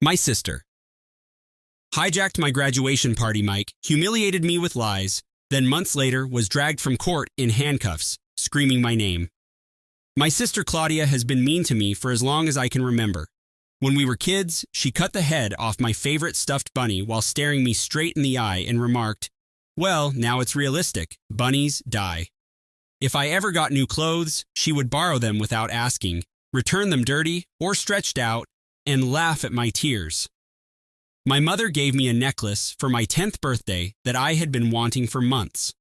My sister hijacked my graduation party mic, humiliated me with lies, then months later was dragged from court in handcuffs, screaming my name. My sister Claudia has been mean to me for as long as I can remember. When we were kids, she cut the head off my favorite stuffed bunny while staring me straight in the eye and remarked, "Well, now it's realistic. Bunnies die." If I ever got new clothes, she would borrow them without asking, return them dirty or stretched out, and laugh at my tears. My mother gave me a necklace for my 10th birthday that I had been wanting for months.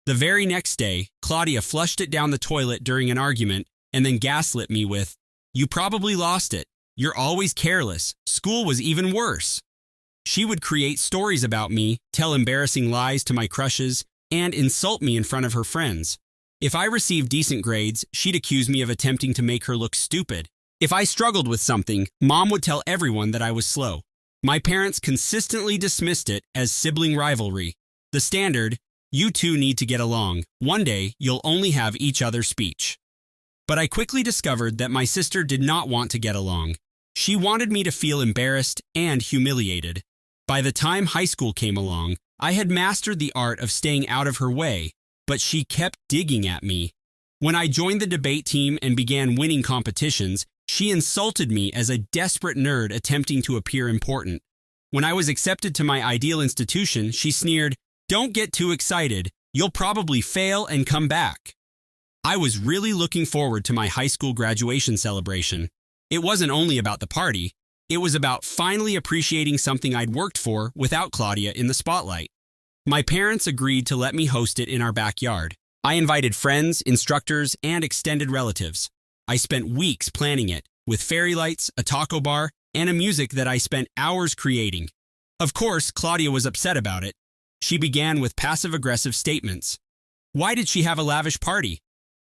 The very next day, Claudia flushed it down the toilet during an argument and then gaslit me with, "You probably lost it. You're always careless. School was even worse." She would create stories about me, tell embarrassing lies to my crushes, and insult me in front of her friends. If I received decent grades, she'd accuse me of attempting to make her look stupid. If I struggled with something, Mom would tell everyone that I was slow. My parents consistently dismissed it as sibling rivalry. The standard, "You two need to get along. One day, you'll only have each other's speech." But I quickly discovered that my sister did not want to get along. She wanted me to feel embarrassed and humiliated. By the time high school came along, I had mastered the art of staying out of her way, but she kept digging at me. When I joined the debate team and began winning competitions, she insulted me as a desperate nerd attempting to appear important. When I was accepted to my ideal institution, she sneered, "Don't get too excited. You'll probably fail and come back." I was really looking forward to my high school graduation celebration. It wasn't only about the party. It was about finally appreciating something I'd worked for without Claudia in the spotlight. My parents agreed to let me host it in our backyard. I invited friends, instructors, and extended relatives. I spent weeks planning it, with fairy lights, a taco bar, and a music that I spent hours creating. Of course, Claudia was upset about it. She began with passive-aggressive statements. Why did she have a lavish party?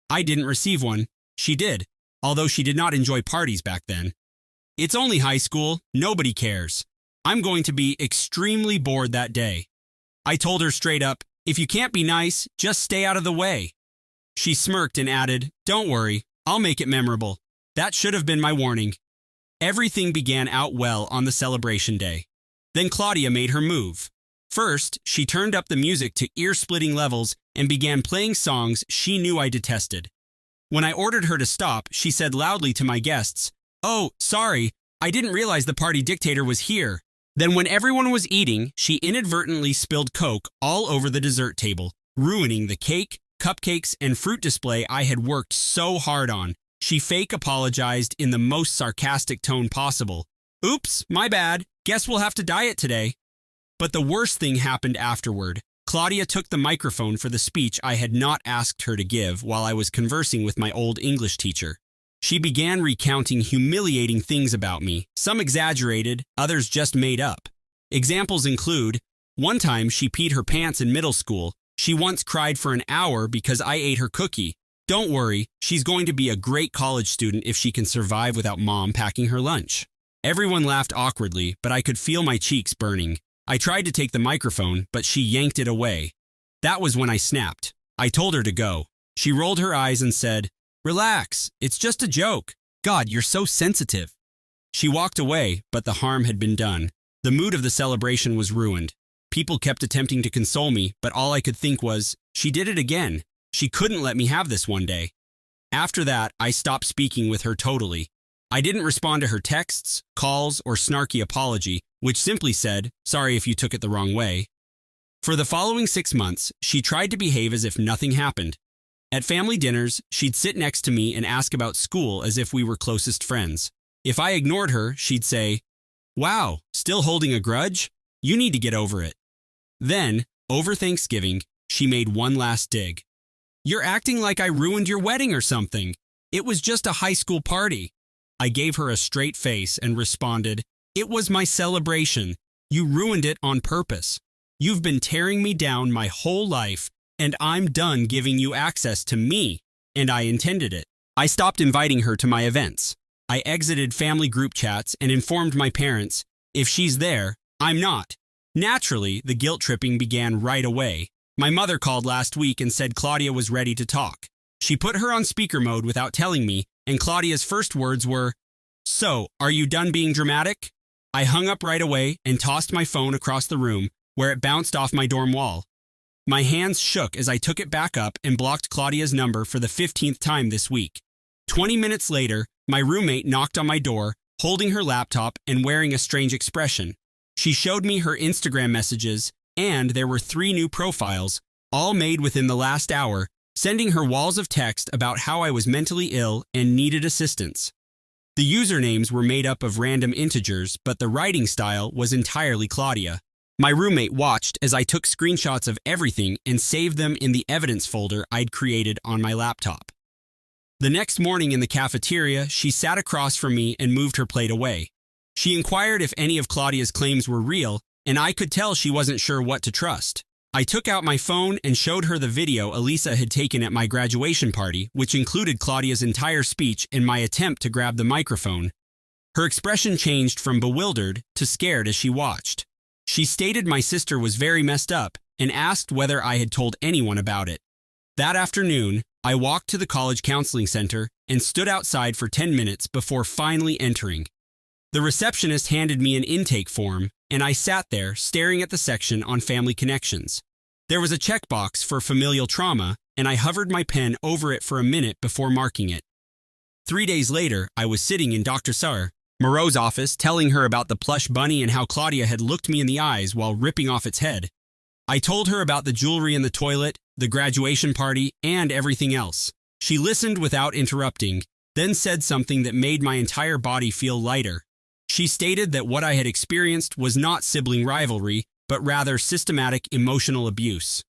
I didn't receive one. She did, although she did not enjoy parties back then. It's only high school. Nobody cares. I'm going to be extremely bored that day. I told her straight up, "If you can't be nice, just stay out of the way." She smirked and added, "Don't worry. I'll make it memorable." That should have been my warning. Everything began out well on the celebration day. Then Claudia made her move. First, she turned up the music to ear-splitting levels and began playing songs she knew I detested. When I ordered her to stop, she said loudly to my guests, "Oh, sorry, I didn't realize the party dictator was here." Then when everyone was eating, she inadvertently spilled Coke all over the dessert table, ruining the cake, cupcakes, and fruit display I had worked so hard on. She fake apologized in the most sarcastic tone possible. "Oops, my bad. Guess we'll have to diet today." But the worst thing happened afterward. Claudia took the microphone for the speech I had not asked her to give while I was conversing with my old English teacher. She began recounting humiliating things about me, some exaggerated, others just made up. Examples include, one time she peed her pants in middle school. She once cried for an hour because I ate her cookie. Don't worry, she's going to be a great college student if she can survive without Mom packing her lunch. Everyone laughed awkwardly, but I could feel my cheeks burning. I tried to take the microphone, but she yanked it away. That was when I snapped. I told her to go. She rolled her eyes and said, "Relax, it's just a joke. God, you're so sensitive." She walked away, but the harm had been done. The mood of the celebration was ruined. People kept attempting to console me, but all I could think was, she did it again. She couldn't let me have this one day. After that, I stopped speaking with her totally. I didn't respond to her texts, calls, or snarky apology, which simply said, "Sorry if you took it the wrong way." For the following 6 months, she tried to behave as if nothing happened. At family dinners, she'd sit next to me and ask about school as if we were closest friends. If I ignored her, she'd say, "Wow, still holding a grudge? You need to get over it." Then, over Thanksgiving, she made one last dig. "You're acting like I ruined your wedding or something. It was just a high school party." I gave her a straight face and responded, "It was my celebration. You ruined it on purpose. You've been tearing me down my whole life, and I'm done giving you access to me, and I intended it." I stopped inviting her to my events. I exited family group chats and informed my parents, if she's there, I'm not. Naturally, the guilt tripping began right away. My mother called last week and said Claudia was ready to talk. She put her on speaker mode without telling me, and Claudia's first words were, "So, are you done being dramatic?" I hung up right away and tossed my phone across the room, where it bounced off my dorm wall. My hands shook as I took it back up and blocked Claudia's number for the 15th time this week. 20 minutes later, my roommate knocked on my door, holding her laptop and wearing a strange expression. She showed me her Instagram messages, and there were 3 new profiles, all made within the last hour, sending her walls of text about how I was mentally ill and needed assistance. The usernames were made up of random integers, but the writing style was entirely Claudia. My roommate watched as I took screenshots of everything and saved them in the evidence folder I'd created on my laptop. The next morning in the cafeteria, she sat across from me and moved her plate away. She inquired if any of Claudia's claims were real, and I could tell she wasn't sure what to trust. I took out my phone and showed her the video Elisa had taken at my graduation party, which included Claudia's entire speech and my attempt to grab the microphone. Her expression changed from bewildered to scared as she watched. She stated my sister was very messed up and asked whether I had told anyone about it. That afternoon, I walked to the college counseling center and stood outside for 10 minutes before finally entering. The receptionist handed me an intake form, and I sat there staring at the section on family connections. There was a checkbox for familial trauma, and I hovered my pen over it for a minute before marking it. 3 days later, I was sitting in Dr. Moreau's office telling her about the plush bunny and how Claudia had looked me in the eyes while ripping off its head. I told her about the jewelry in the toilet, the graduation party, and everything else. She listened without interrupting, then said something that made my entire body feel lighter. She stated that what I had experienced was not sibling rivalry, but rather systematic emotional abuse.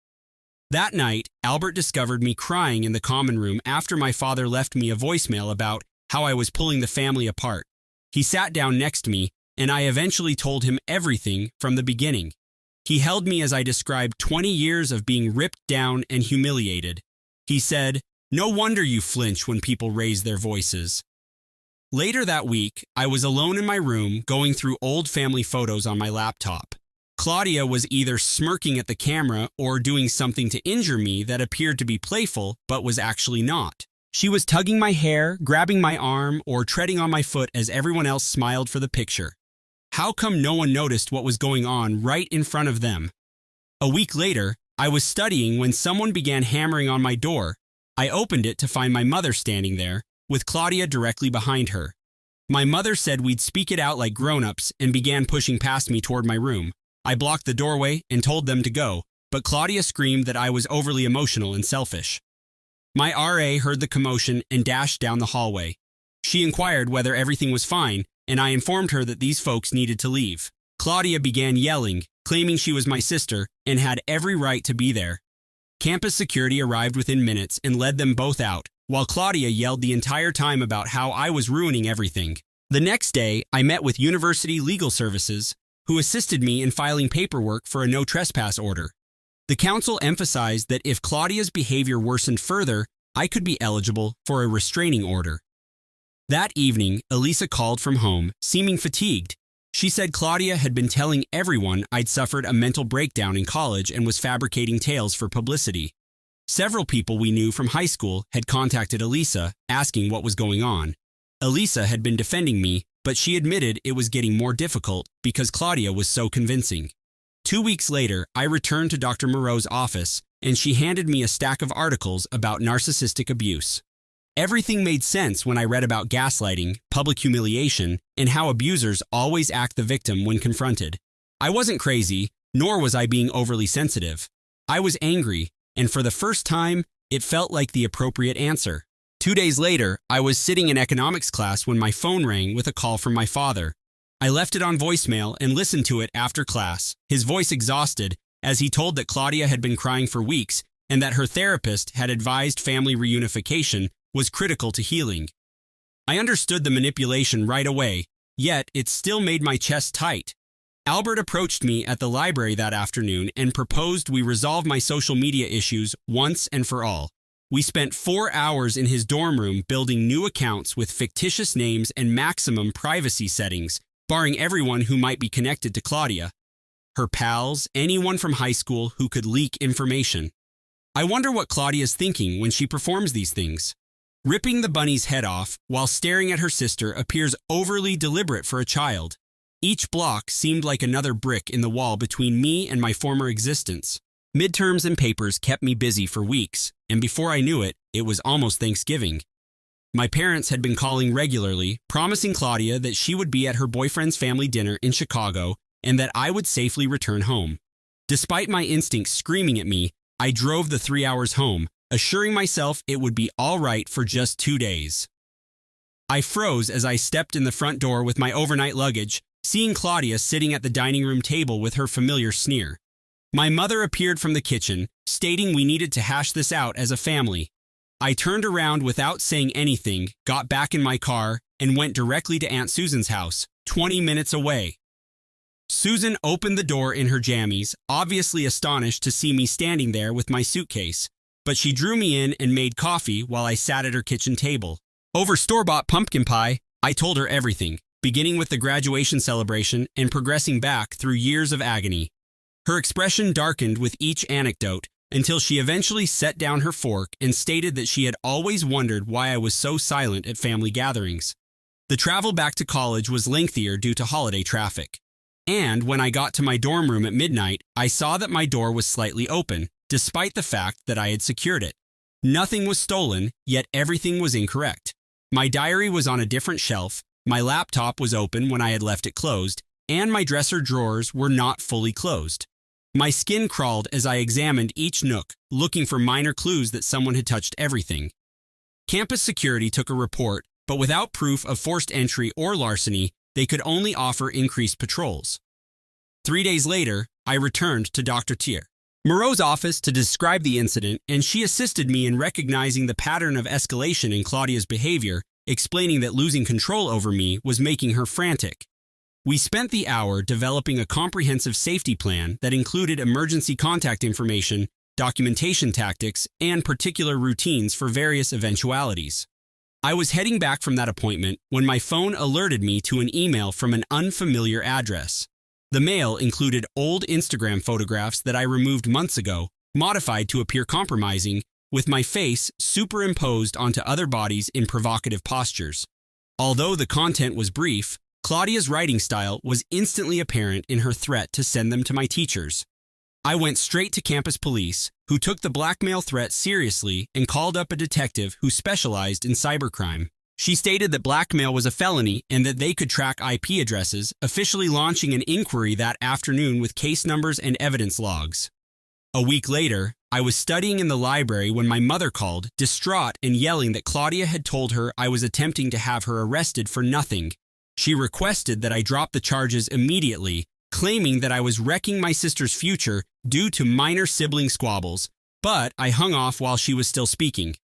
That night, Albert discovered me crying in the common room after my father left me a voicemail about how I was pulling the family apart. He sat down next to me, and I eventually told him everything from the beginning. He held me as I described 20 years of being ripped down and humiliated. He said, "No wonder you flinch when people raise their voices." Later that week, I was alone in my room going through old family photos on my laptop. Claudia was either smirking at the camera or doing something to injure me that appeared to be playful but was actually not. She was tugging my hair, grabbing my arm, or treading on my foot as everyone else smiled for the picture. How come no one noticed what was going on right in front of them? A week later, I was studying when someone began hammering on my door. I opened it to find my mother standing there, with Claudia directly behind her. My mother said we'd speak it out like grown-ups and began pushing past me toward my room. I blocked the doorway and told them to go, but Claudia screamed that I was overly emotional and selfish. My RA heard the commotion and dashed down the hallway. She inquired whether everything was fine, and I informed her that these folks needed to leave. Claudia began yelling, claiming she was my sister and had every right to be there. Campus security arrived within minutes and led them both out, while Claudia yelled the entire time about how I was ruining everything. The next day, I met with University Legal Services, who assisted me in filing paperwork for a no trespass order. The council emphasized that if Claudia's behavior worsened further, I could be eligible for a restraining order. That evening, Elisa called from home, seeming fatigued. She said Claudia had been telling everyone I'd suffered a mental breakdown in college and was fabricating tales for publicity. Several people we knew from high school had contacted Elisa, asking what was going on. Elisa had been defending me, but she admitted it was getting more difficult because Claudia was so convincing. 2 weeks later, I returned to Dr. Moreau's office, and she handed me a stack of articles about narcissistic abuse. Everything made sense when I read about gaslighting, public humiliation, and how abusers always act the victim when confronted. I wasn't crazy, nor was I being overly sensitive. I was angry, and for the first time, it felt like the appropriate answer. 2 days later, I was sitting in economics class when my phone rang with a call from my father. I left it on voicemail and listened to it after class, his voice exhausted, as he told that Claudia had been crying for weeks and that her therapist had advised family reunification was critical to healing. I understood the manipulation right away, yet it still made my chest tight. Albert approached me at the library that afternoon and proposed we resolve my social media issues once and for all. We spent 4 hours in his dorm room building new accounts with fictitious names and maximum privacy settings, barring everyone who might be connected to Claudia. Her pals, anyone from high school who could leak information. I wonder what Claudia's thinking when she performs these things. Ripping the bunny's head off while staring at her sister appears overly deliberate for a child. Each block seemed like another brick in the wall between me and my former existence. Midterms and papers kept me busy for weeks, and before I knew it, it was almost Thanksgiving. My parents had been calling regularly, promising Claudia that she would be at her boyfriend's family dinner in Chicago and that I would safely return home. Despite my instincts screaming at me, I drove the 3 hours home, assuring myself it would be all right for just 2 days. I froze as I stepped in the front door with my overnight luggage, seeing Claudia sitting at the dining room table with her familiar sneer. My mother appeared from the kitchen, stating we needed to hash this out as a family. I turned around without saying anything, got back in my car, and went directly to Aunt Susan's house, 20 minutes away. Susan opened the door in her jammies, obviously astonished to see me standing there with my suitcase, but she drew me in and made coffee while I sat at her kitchen table. Over store-bought pumpkin pie, I told her everything, beginning with the graduation celebration and progressing back through years of agony. Her expression darkened with each anecdote until she eventually set down her fork and stated that she had always wondered why I was so silent at family gatherings. The travel back to college was lengthier due to holiday traffic. And when I got to my dorm room at midnight, I saw that my door was slightly open, despite the fact that I had secured it. Nothing was stolen, yet everything was incorrect. My diary was on a different shelf, my laptop was open when I had left it closed, and my dresser drawers were not fully closed. My skin crawled as I examined each nook, looking for minor clues that someone had touched everything. Campus security took a report, but without proof of forced entry or larceny, they could only offer increased patrols. 3 days later, I returned to Dr. Tier Moreau's office to describe the incident, and she assisted me in recognizing the pattern of escalation in Claudia's behavior, explaining that losing control over me was making her frantic. We spent the hour developing a comprehensive safety plan that included emergency contact information, documentation tactics, and particular routines for various eventualities. I was heading back from that appointment when my phone alerted me to an email from an unfamiliar address. The mail included old Instagram photographs that I removed months ago, modified to appear compromising, with my face superimposed onto other bodies in provocative postures. Although the content was brief, Claudia's writing style was instantly apparent in her threat to send them to my teachers. I went straight to campus police, who took the blackmail threat seriously and called up a detective who specialized in cybercrime. She stated that blackmail was a felony and that they could track IP addresses, officially launching an inquiry that afternoon with case numbers and evidence logs. A week later, I was studying in the library when my mother called, distraught and yelling that Claudia had told her I was attempting to have her arrested for nothing. She requested that I drop the charges immediately, claiming that I was wrecking my sister's future due to minor sibling squabbles, but I hung off while she was still speaking.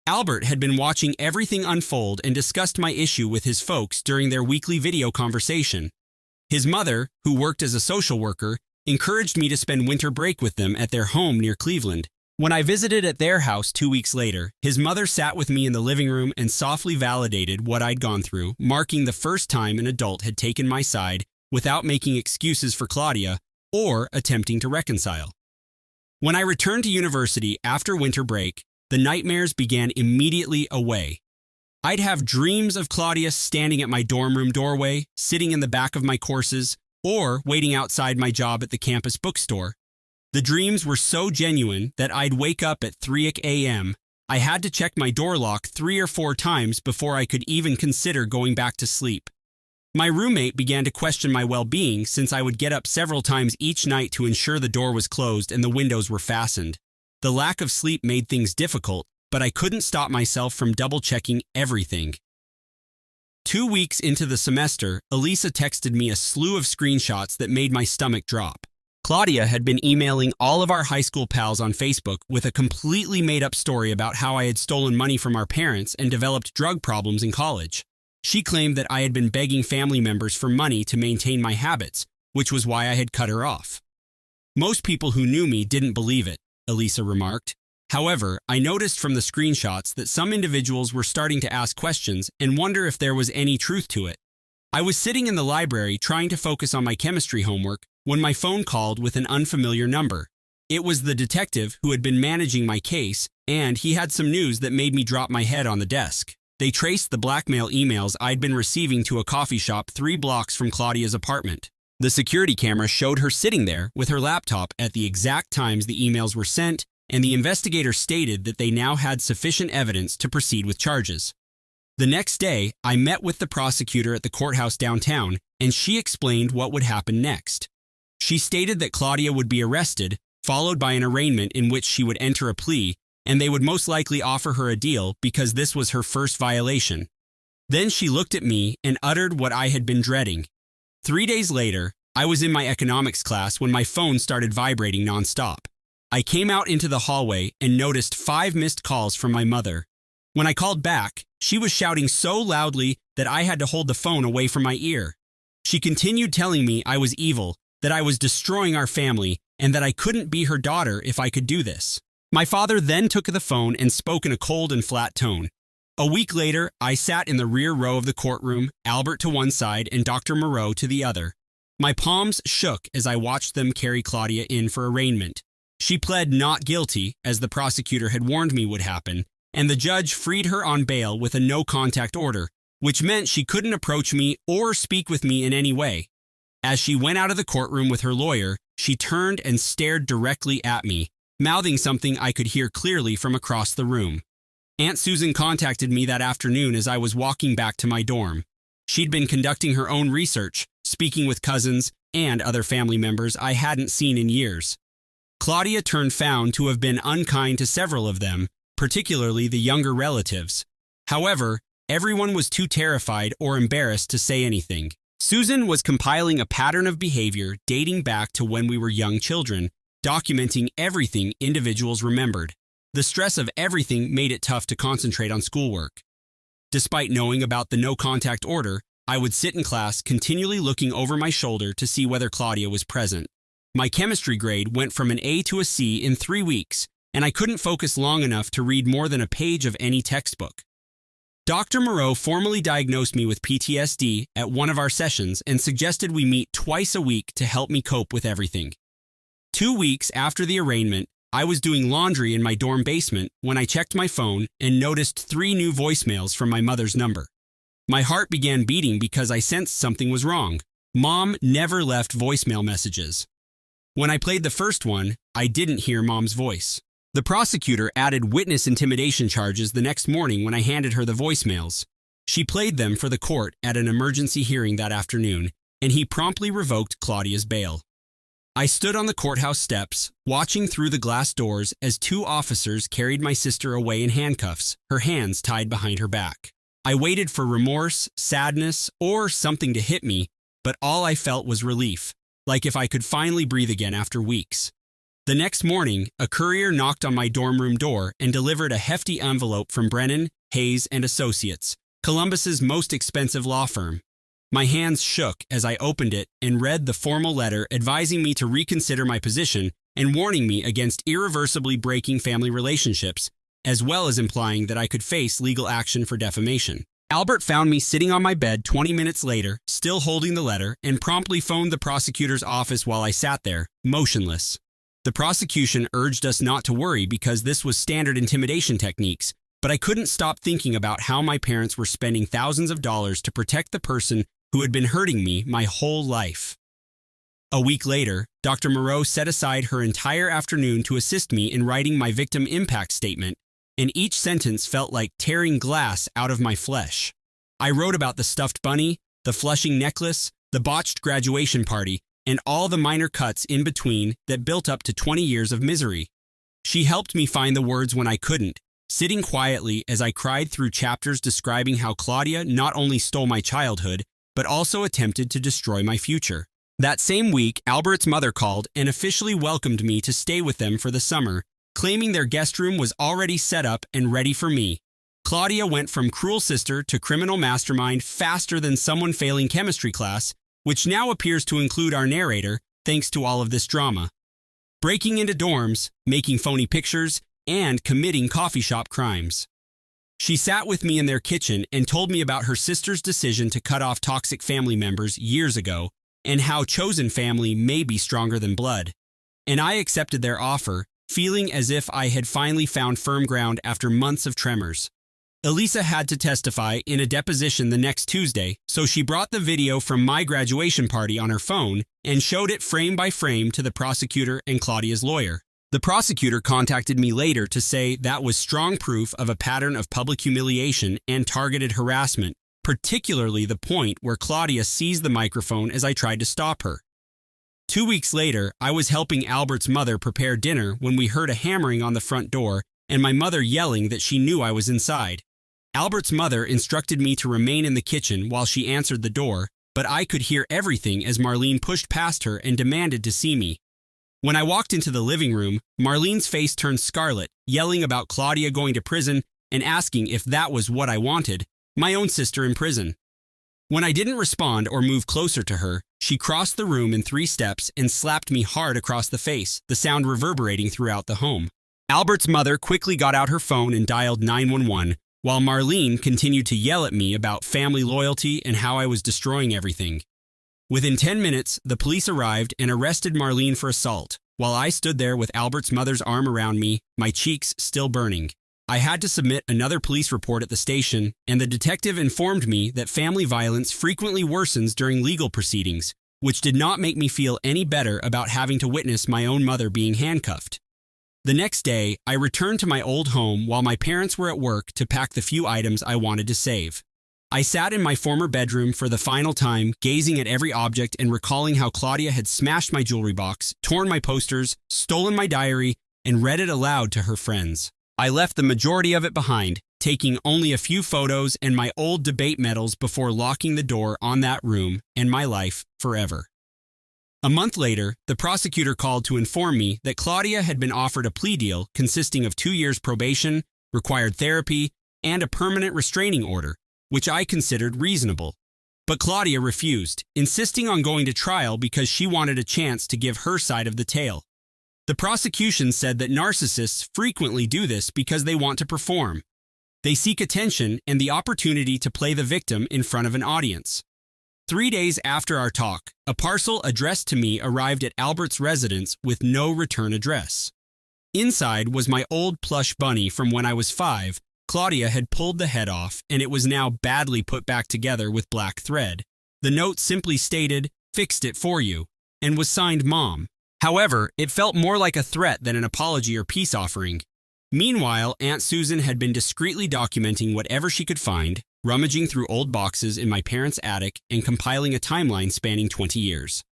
Albert had been watching everything unfold and discussed my issue with his folks during their weekly video conversation. His mother, who worked as a social worker, encouraged me to spend winter break with them at their home near Cleveland. When I visited at their house 2 weeks later, his mother sat with me in the living room and softly validated what I'd gone through, marking the first time an adult had taken my side without making excuses for Claudia or attempting to reconcile. When I returned to university after winter break, the nightmares began immediately away. I'd have dreams of Claudia standing at my dorm room doorway, sitting in the back of my courses, or waiting outside my job at the campus bookstore. The dreams were so genuine that I'd wake up at 3 a.m. I had to check my door lock 3 or 4 times before I could even consider going back to sleep. My roommate began to question my well-being since I would get up several times each night to ensure the door was closed and the windows were fastened. The lack of sleep made things difficult, but I couldn't stop myself from double-checking everything. 2 weeks into the semester, Elisa texted me a slew of screenshots that made my stomach drop. Claudia had been emailing all of our high school pals on Facebook with a completely made-up story about how I had stolen money from our parents and developed drug problems in college. She claimed that I had been begging family members for money to maintain my habits, which was why I had cut her off. Most people who knew me didn't believe it, Elisa remarked. However, I noticed from the screenshots that some individuals were starting to ask questions and wonder if there was any truth to it. I was sitting in the library trying to focus on my chemistry homework when my phone called with an unfamiliar number. It was the detective who had been managing my case, and he had some news that made me drop my head on the desk. They traced the blackmail emails I'd been receiving to a coffee shop 3 blocks from Claudia's apartment. The security camera showed her sitting there with her laptop at the exact times the emails were sent, and the investigator stated that they now had sufficient evidence to proceed with charges. The next day, I met with the prosecutor at the courthouse downtown, and she explained what would happen next. She stated that Claudia would be arrested, followed by an arraignment in which she would enter a plea, and they would most likely offer her a deal because this was her first violation. Then she looked at me and uttered what I had been dreading. 3 days later, I was in my economics class when my phone started vibrating nonstop. I came out into the hallway and noticed 5 missed calls from my mother. When I called back, she was shouting so loudly that I had to hold the phone away from my ear. She continued telling me I was evil, that I was destroying our family, and that I couldn't be her daughter if I could do this. My father then took the phone and spoke in a cold and flat tone. A week later, I sat in the rear row of the courtroom, Albert to one side and Dr. Moreau to the other. My palms shook as I watched them carry Claudia in for arraignment. She pled not guilty, as the prosecutor had warned me would happen, and the judge freed her on bail with a no-contact order, which meant she couldn't approach me or speak with me in any way. As she went out of the courtroom with her lawyer, she turned and stared directly at me, mouthing something I could hear clearly from across the room. Aunt Susan contacted me that afternoon as I was walking back to my dorm. She'd been conducting her own research, speaking with cousins and other family members I hadn't seen in years. Claudia turned found to have been unkind to several of them, particularly the younger relatives. However, everyone was too terrified or embarrassed to say anything. Susan was compiling a pattern of behavior dating back to when we were young children, documenting everything individuals remembered. The stress of everything made it tough to concentrate on schoolwork. Despite knowing about the no-contact order, I would sit in class continually looking over my shoulder to see whether Claudia was present. My chemistry grade went from an A to a C in 3 weeks, and I couldn't focus long enough to read more than a page of any textbook. Dr. Moreau formally diagnosed me with PTSD at one of our sessions and suggested we meet twice a week to help me cope with everything. 2 weeks after the arraignment, I was doing laundry in my dorm basement when I checked my phone and noticed 3 new voicemails from my mother's number. My heart began beating because I sensed something was wrong. Mom never left voicemail messages. When I played the first one, I didn't hear Mom's voice. The prosecutor added witness intimidation charges the next morning when I handed her the voicemails. She played them for the court at an emergency hearing that afternoon, and he promptly revoked Claudia's bail. I stood on the courthouse steps, watching through the glass doors as 2 officers carried my sister away in handcuffs, her hands tied behind her back. I waited for remorse, sadness, or something to hit me, but all I felt was relief, like if I could finally breathe again after weeks. The next morning, a courier knocked on my dorm room door and delivered a hefty envelope from Brennan, Hayes & Associates, Columbus's most expensive law firm. My hands shook as I opened it and read the formal letter advising me to reconsider my position and warning me against irreversibly breaking family relationships, as well as implying that I could face legal action for defamation. Albert found me sitting on my bed 20 minutes later, still holding the letter, and promptly phoned the prosecutor's office while I sat there, motionless. The prosecution urged us not to worry because this was standard intimidation techniques, but I couldn't stop thinking about how my parents were spending thousands of dollars to protect the person who had been hurting me my whole life. A week later, Dr. Moreau set aside her entire afternoon to assist me in writing my victim impact statement, and each sentence felt like tearing glass out of my flesh. I wrote about the stuffed bunny, the Flushing necklace, the botched graduation party, and all the minor cuts in between that built up to 20 years of misery. She helped me find the words when I couldn't, sitting quietly as I cried through chapters describing how Claudia not only stole my childhood, but also attempted to destroy my future. That same week, Albert's mother called and officially welcomed me to stay with them for the summer, claiming their guest room was already set up and ready for me. Claudia went from cruel sister to criminal mastermind faster than someone failing chemistry class, which now appears to include our narrator, thanks to all of this drama. Breaking into dorms, making phony pictures, and committing coffee shop crimes. She sat with me in their kitchen and told me about her sister's decision to cut off toxic family members years ago, and how chosen family may be stronger than blood. And I accepted their offer, feeling as if I had finally found firm ground after months of tremors. Elisa had to testify in a deposition the next Tuesday, so she brought the video from my graduation party on her phone and showed it frame by frame to the prosecutor and Claudia's lawyer. The prosecutor contacted me later to say that was strong proof of a pattern of public humiliation and targeted harassment, particularly the point where Claudia seized the microphone as I tried to stop her. 2 weeks later, I was helping Albert's mother prepare dinner when we heard a hammering on the front door and my mother yelling that she knew I was inside. Albert's mother instructed me to remain in the kitchen while she answered the door, but I could hear everything as Marlene pushed past her and demanded to see me. When I walked into the living room, Marlene's face turned scarlet, yelling about Claudia going to prison and asking if that was what I wanted, my own sister in prison. When I didn't respond or move closer to her, she crossed the room in 3 steps and slapped me hard across the face, the sound reverberating throughout the home. Albert's mother quickly got out her phone and dialed 911, while Marlene continued to yell at me about family loyalty and how I was destroying everything. Within 10 minutes, the police arrived and arrested Marlene for assault, while I stood there with Albert's mother's arm around me, my cheeks still burning. I had to submit another police report at the station, and the detective informed me that family violence frequently worsens during legal proceedings, which did not make me feel any better about having to witness my own mother being handcuffed. The next day, I returned to my old home while my parents were at work to pack the few items I wanted to save. I sat in my former bedroom for the final time, gazing at every object and recalling how Claudia had smashed my jewelry box, torn my posters, stolen my diary, and read it aloud to her friends. I left the majority of it behind, taking only a few photos and my old debate medals before locking the door on that room and my life forever. A month later, the prosecutor called to inform me that Claudia had been offered a plea deal consisting of 2 years probation, required therapy, and a permanent restraining order, which I considered reasonable. But Claudia refused, insisting on going to trial because she wanted a chance to give her side of the tale. The prosecution said that narcissists frequently do this because they want to perform. They seek attention and the opportunity to play the victim in front of an audience. 3 days after our talk, a parcel addressed to me arrived at Albert's residence with no return address. Inside was my old plush bunny from when I was 5. Claudia had pulled the head off, and it was now badly put back together with black thread. The note simply stated, "Fixed it for you," and was signed Mom. However, it felt more like a threat than an apology or peace offering. Meanwhile, Aunt Susan had been discreetly documenting whatever she could find, rummaging through old boxes in my parents' attic and compiling a timeline spanning 20 years.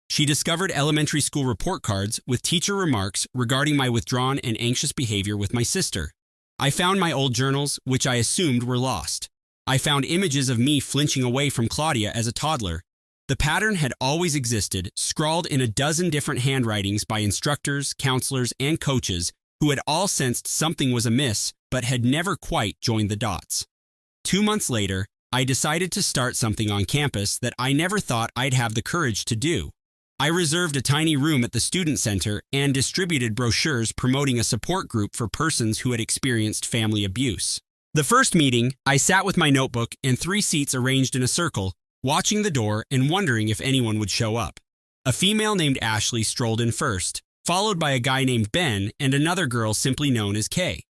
She discovered elementary school report cards with teacher remarks regarding my withdrawn and anxious behavior with my sister. I found my old journals, which I assumed were lost. I found images of me flinching away from Claudia as a toddler. The pattern had always existed, scrawled in a dozen different handwritings by instructors, counselors, and coaches who had all sensed something was amiss but had never quite joined the dots. 2 months later, I decided to start something on campus that I never thought I'd have the courage to do. I reserved a tiny room at the student center and distributed brochures promoting a support group for persons who had experienced family abuse. The first meeting, I sat with my notebook and 3 seats arranged in a circle, watching the door and wondering if anyone would show up. A female named Ashley strolled in first, followed by a guy named Ben and another girl simply known as Kay.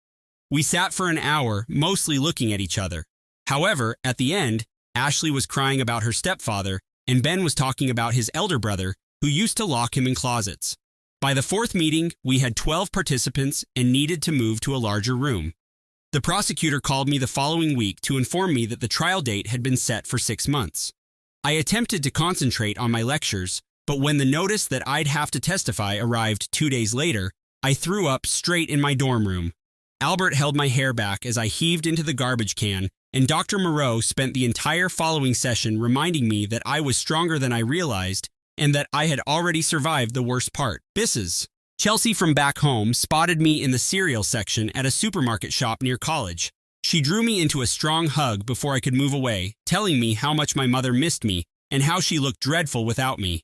We sat for an hour, mostly looking at each other. However, at the end, Ashley was crying about her stepfather, and Ben was talking about his elder brother, who used to lock him in closets. By the 4th meeting, we had 12 participants and needed to move to a larger room. The prosecutor called me the following week to inform me that the trial date had been set for 6 months. I attempted to concentrate on my lectures, but when the notice that I'd have to testify arrived 2 days later, I threw up straight in my dorm room. Albert held my hair back as I heaved into the garbage can, and Dr. Moreau spent the entire following session reminding me that I was stronger than I realized and that I had already survived the worst part, bisses. Chelsea from back home spotted me in the cereal section at a supermarket shop near college. She drew me into a strong hug before I could move away, telling me how much my mother missed me and how she looked dreadful without me.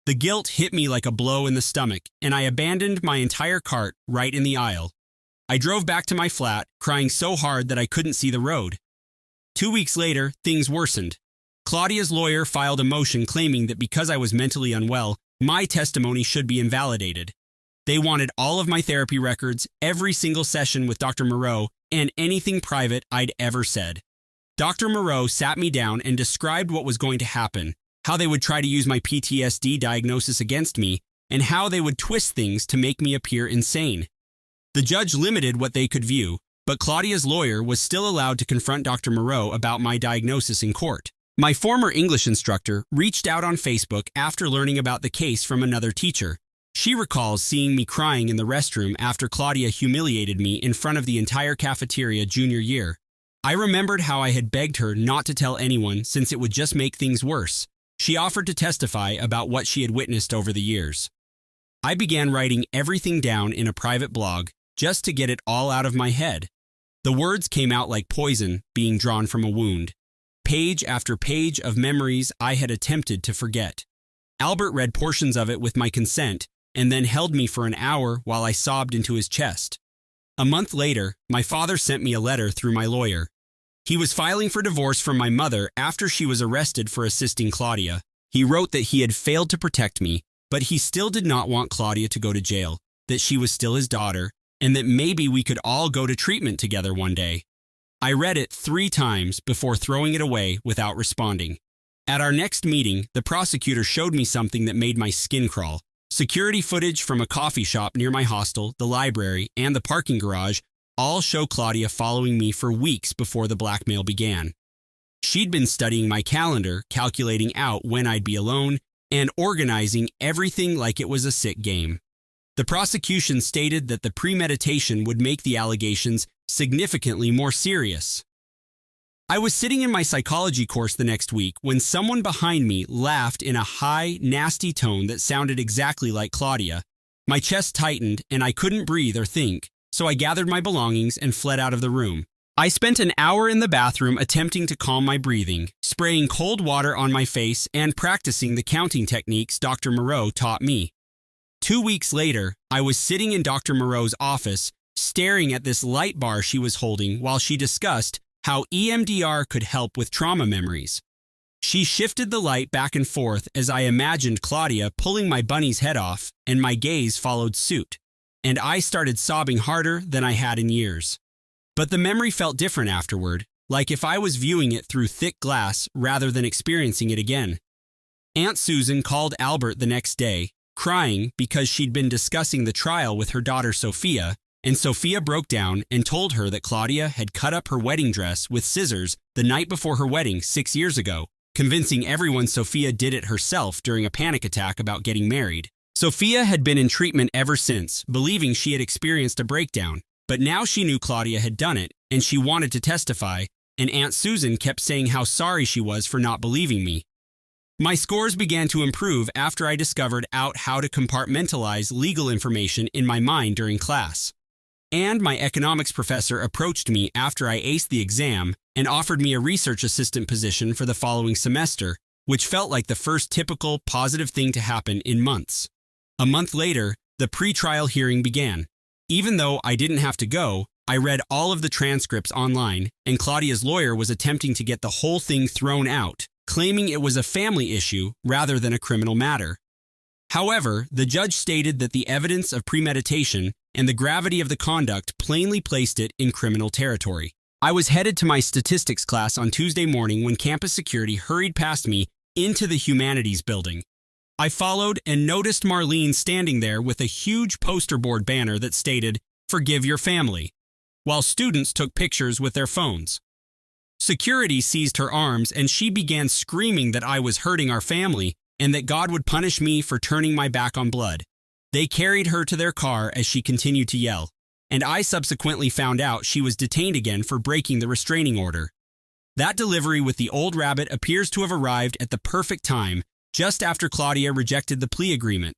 The guilt hit me like a blow in the stomach, and I abandoned my entire cart right in the aisle. I drove back to my flat, crying so hard that I couldn't see the road. 2 weeks later, things worsened. Claudia's lawyer filed a motion claiming that because I was mentally unwell, my testimony should be invalidated. They wanted all of my therapy records, every single session with Dr. Moreau, and anything private I'd ever said. Dr. Moreau sat me down and described what was going to happen, how they would try to use my PTSD diagnosis against me, and how they would twist things to make me appear insane. The judge limited what they could view, but Claudia's lawyer was still allowed to confront Dr. Moreau about my diagnosis in court. My former English instructor reached out on Facebook after learning about the case from another teacher. She recalls seeing me crying in the restroom after Claudia humiliated me in front of the entire cafeteria junior year. I remembered how I had begged her not to tell anyone since it would just make things worse. She offered to testify about what she had witnessed over the years. I began writing everything down in a private blog just to get it all out of my head. The words came out like poison being drawn from a wound. Page after page of memories I had attempted to forget. Albert read portions of it with my consent and then held me for an hour while I sobbed into his chest. A month later, my father sent me a letter through my lawyer. He was filing for divorce from my mother after she was arrested for assisting Claudia. He wrote that he had failed to protect me, but he still did not want Claudia to go to jail, that she was still his daughter, and that maybe we could all go to treatment together one day. I read it 3 times before throwing it away without responding. At our next meeting, the prosecutor showed me something that made my skin crawl. Security footage from a coffee shop near my hostel, the library, and the parking garage all show Claudia following me for weeks before the blackmail began. She'd been studying my calendar, calculating out when I'd be alone, and organizing everything like it was a sick game. The prosecution stated that the premeditation would make the allegations significantly more serious. I was sitting in my psychology course the next week when someone behind me laughed in a high, nasty tone that sounded exactly like Claudia. My chest tightened and I couldn't breathe or think, so I gathered my belongings and fled out of the room. I spent an hour in the bathroom attempting to calm my breathing, spraying cold water on my face and practicing the counting techniques Dr. Moreau taught me. 2 weeks later, I was sitting in Dr. Moreau's office, staring at this light bar she was holding while she discussed how EMDR could help with trauma memories. She shifted the light back and forth as I imagined Claudia pulling my bunny's head off, and my gaze followed suit, and I started sobbing harder than I had in years. But the memory felt different afterward, like if I was viewing it through thick glass rather than experiencing it again. Aunt Susan called Albert the next day, crying because she'd been discussing the trial with her daughter Sophia, and Sophia broke down and told her that Claudia had cut up her wedding dress with scissors the night before her wedding 6 years ago, convincing everyone Sophia did it herself during a panic attack about getting married. Sophia had been in treatment ever since, believing she had experienced a breakdown, but now she knew Claudia had done it, and she wanted to testify, and Aunt Susan kept saying how sorry she was for not believing me. My scores began to improve after I discovered out how to compartmentalize legal information in my mind during class. And my economics professor approached me after I aced the exam and offered me a research assistant position for the following semester, which felt like the first typical positive thing to happen in months. A month later, the pre-trial hearing began. Even though I didn't have to go, I read all of the transcripts online, and Claudia's lawyer was attempting to get the whole thing thrown out, claiming it was a family issue rather than a criminal matter. However, the judge stated that the evidence of premeditation and the gravity of the conduct plainly placed it in criminal territory. I was headed to my statistics class on Tuesday morning when campus security hurried past me into the humanities building. I followed and noticed Marlene standing there with a huge poster board banner that stated, "Forgive your family," while students took pictures with their phones. Security seized her arms and she began screaming that I was hurting our family and that God would punish me for turning my back on blood. They carried her to their car as she continued to yell, and I subsequently found out she was detained again for breaking the restraining order. That delivery with the old rabbit appears to have arrived at the perfect time, just after Claudia rejected the plea agreement.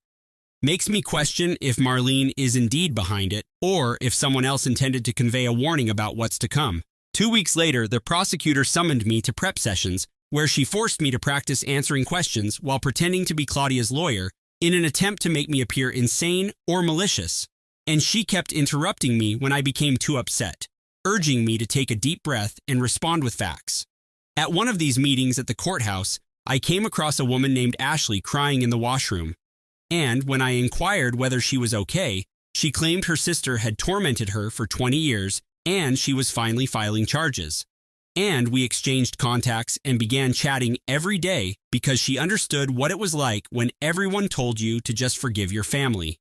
Makes me question if Marlene is indeed behind it, or if someone else intended to convey a warning about what's to come. 2 weeks later, the prosecutor summoned me to prep sessions, where she forced me to practice answering questions while pretending to be Claudia's lawyer in an attempt to make me appear insane or malicious. And she kept interrupting me when I became too upset, urging me to take a deep breath and respond with facts. At one of these meetings at the courthouse, I came across a woman named Ashley crying in the washroom. And when I inquired whether she was okay, she claimed her sister had tormented her for 20 years and she was finally filing charges. And we exchanged contacts and began chatting every day because she understood what it was like when everyone told you to just forgive your family.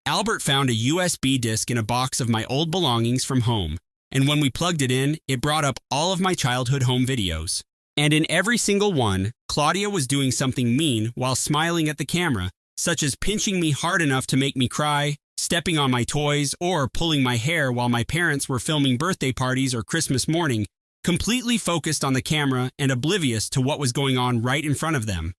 Albert found a USB disk in a box of my old belongings from home, and when we plugged it in, it brought up all of my childhood home videos. And in every single one, Claudia was doing something mean while smiling at the camera, such as pinching me hard enough to make me cry, stepping on my toys, or pulling my hair while my parents were filming birthday parties or Christmas morning, completely focused on the camera and oblivious to what was going on right in front of them.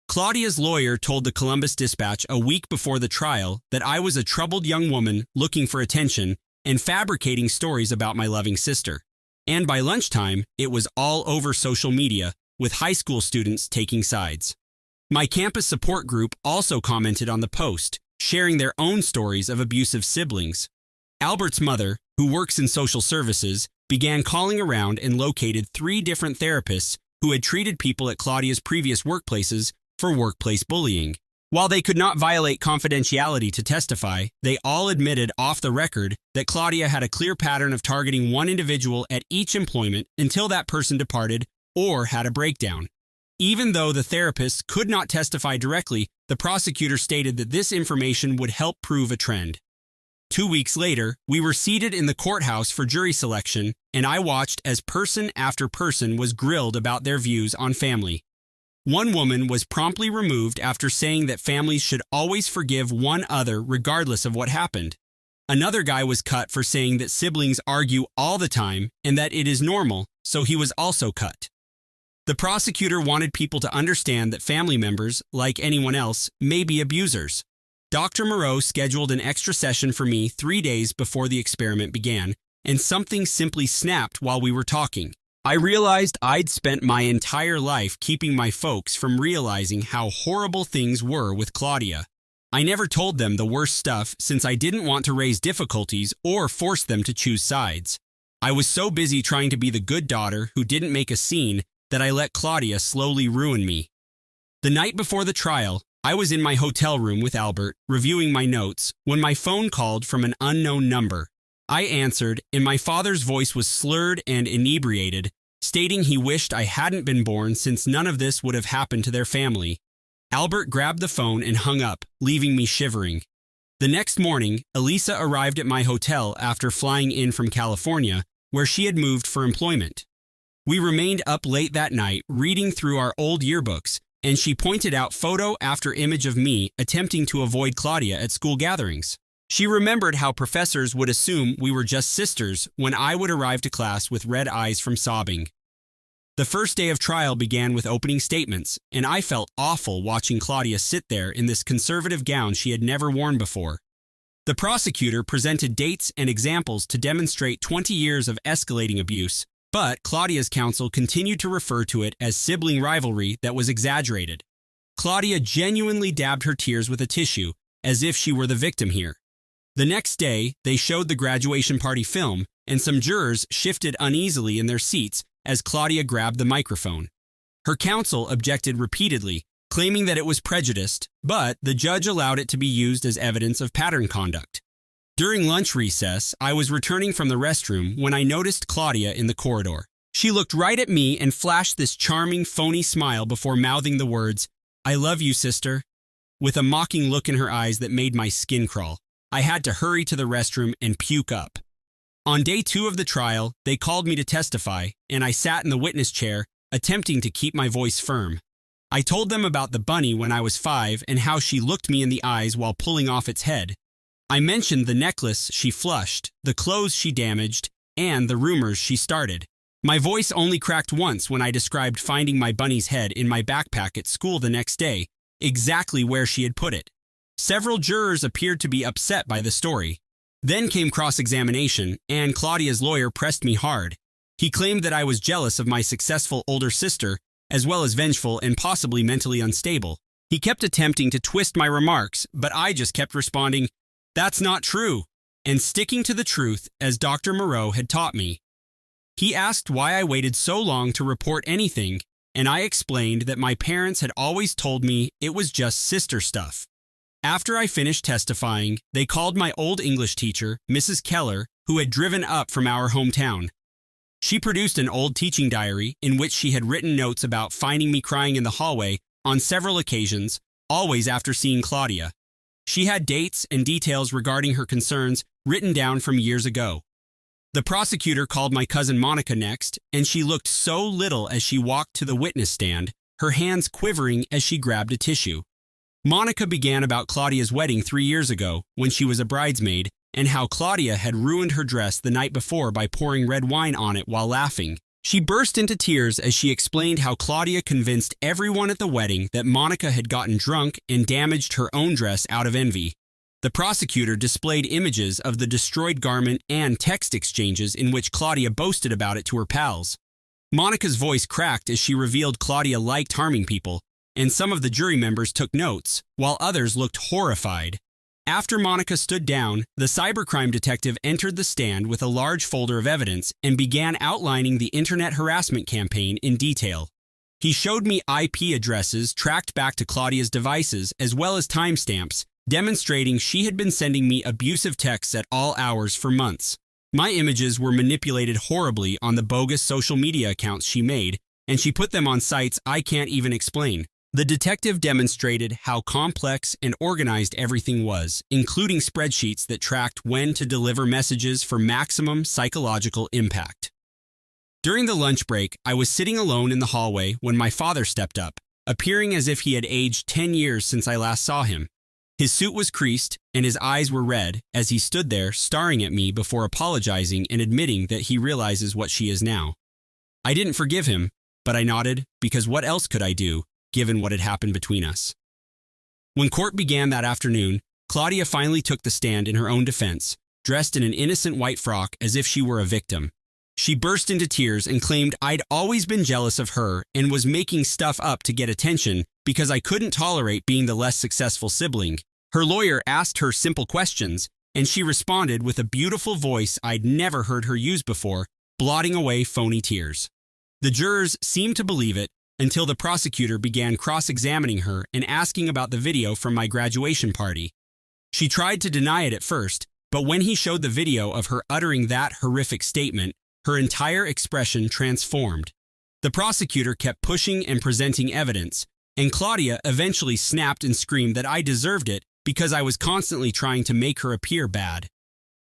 Claudia's lawyer told the Columbus Dispatch a week before the trial that I was a troubled young woman looking for attention and fabricating stories about my loving sister. And by lunchtime, it was all over social media, with high school students taking sides. My campus support group also commented on the post, sharing their own stories of abusive siblings. Albert's mother, who works in social services, began calling around and located 3 different therapists who had treated people at Claudia's previous workplaces for workplace bullying. While they could not violate confidentiality to testify, they all admitted off the record that Claudia had a clear pattern of targeting one individual at each employment until that person departed or had a breakdown. Even though the therapists could not testify directly, the prosecutor stated that this information would help prove a trend. 2 weeks later, we were seated in the courthouse for jury selection, and I watched as person after person was grilled about their views on family. One woman was promptly removed after saying that families should always forgive one another regardless of what happened. Another guy was cut for saying that siblings argue all the time and that it is normal, so he was also cut. The prosecutor wanted people to understand that family members, like anyone else, may be abusers. Dr. Moreau scheduled an extra session for me 3 days before the experiment began, and something simply snapped while we were talking. I realized I'd spent my entire life keeping my folks from realizing how horrible things were with Claudia. I never told them the worst stuff since I didn't want to raise difficulties or force them to choose sides. I was so busy trying to be the good daughter who didn't make a scene that I let Claudia slowly ruin me. The night before the trial, I was in my hotel room with Albert, reviewing my notes, when my phone called from an unknown number. I answered, and my father's voice was slurred and inebriated, stating he wished I hadn't been born since none of this would have happened to their family. Albert grabbed the phone and hung up, leaving me shivering. The next morning, Elisa arrived at my hotel after flying in from California, where she had moved for employment. We remained up late that night, reading through our old yearbooks, and she pointed out photo after image of me attempting to avoid Claudia at school gatherings. She remembered how professors would assume we were just sisters when I would arrive to class with red eyes from sobbing. The first day of trial began with opening statements, and I felt awful watching Claudia sit there in this conservative gown she had never worn before. The prosecutor presented dates and examples to demonstrate 20 years of escalating abuse, but Claudia's counsel continued to refer to it as sibling rivalry that was exaggerated. Claudia genuinely dabbed her tears with a tissue, as if she were the victim here. The next day, they showed the graduation party film, and some jurors shifted uneasily in their seats as Claudia grabbed the microphone. Her counsel objected repeatedly, claiming that it was prejudiced, but the judge allowed it to be used as evidence of pattern conduct. During lunch recess, I was returning from the restroom when I noticed Claudia in the corridor. She looked right at me and flashed this charming, phony smile before mouthing the words, "I love you, sister," with a mocking look in her eyes that made my skin crawl. I had to hurry to the restroom and puke up. On day 2 of the trial, they called me to testify, and I sat in the witness chair, attempting to keep my voice firm. I told them about the bunny when I was 5 and how she looked me in the eyes while pulling off its head. I mentioned the necklace she flushed, the clothes she damaged, and the rumors she started. My voice only cracked once when I described finding my bunny's head in my backpack at school the next day, exactly where she had put it. Several jurors appeared to be upset by the story. Then came cross-examination, and Claudia's lawyer pressed me hard. He claimed that I was jealous of my successful older sister, as well as vengeful and possibly mentally unstable. He kept attempting to twist my remarks, but I just kept responding, "That's not true," and sticking to the truth as Dr. Moreau had taught me. He asked why I waited so long to report anything, and I explained that my parents had always told me it was just sister stuff. After I finished testifying, they called my old English teacher, Mrs. Keller, who had driven up from our hometown. She produced an old teaching diary in which she had written notes about finding me crying in the hallway on several occasions, always after seeing Claudia. She had dates and details regarding her concerns written down from years ago. The prosecutor called my cousin Monica next, and she looked so little as she walked to the witness stand, her hands quivering as she grabbed a tissue. Monica began about Claudia's wedding 3 years ago, when she was a bridesmaid, and how Claudia had ruined her dress the night before by pouring red wine on it while laughing. She burst into tears as she explained how Claudia convinced everyone at the wedding that Monica had gotten drunk and damaged her own dress out of envy. The prosecutor displayed images of the destroyed garment and text exchanges in which Claudia boasted about it to her pals. Monica's voice cracked as she revealed Claudia liked harming people, and some of the jury members took notes, while others looked horrified. After Monica stood down, the cybercrime detective entered the stand with a large folder of evidence and began outlining the internet harassment campaign in detail. He showed me IP addresses tracked back to Claudia's devices as well as timestamps, demonstrating she had been sending me abusive texts at all hours for months. My images were manipulated horribly on the bogus social media accounts she made, and she put them on sites I can't even explain. The detective demonstrated how complex and organized everything was, including spreadsheets that tracked when to deliver messages for maximum psychological impact. During the lunch break, I was sitting alone in the hallway when my father stepped up, appearing as if he had aged 10 years since I last saw him. His suit was creased, and his eyes were red as he stood there staring at me before apologizing and admitting that he realizes what she is now. I didn't forgive him, but I nodded because what else could I do, given what had happened between us? When court began that afternoon, Claudia finally took the stand in her own defense, dressed in an innocent white frock as if she were a victim. She burst into tears and claimed I'd always been jealous of her and was making stuff up to get attention because I couldn't tolerate being the less successful sibling. Her lawyer asked her simple questions, and she responded with a beautiful voice I'd never heard her use before, blotting away phony tears. The jurors seemed to believe it until the prosecutor began cross-examining her and asking about the video from my graduation party. She tried to deny it at first, but when he showed the video of her uttering that horrific statement, her entire expression transformed. The prosecutor kept pushing and presenting evidence, and Claudia eventually snapped and screamed that I deserved it because I was constantly trying to make her appear bad.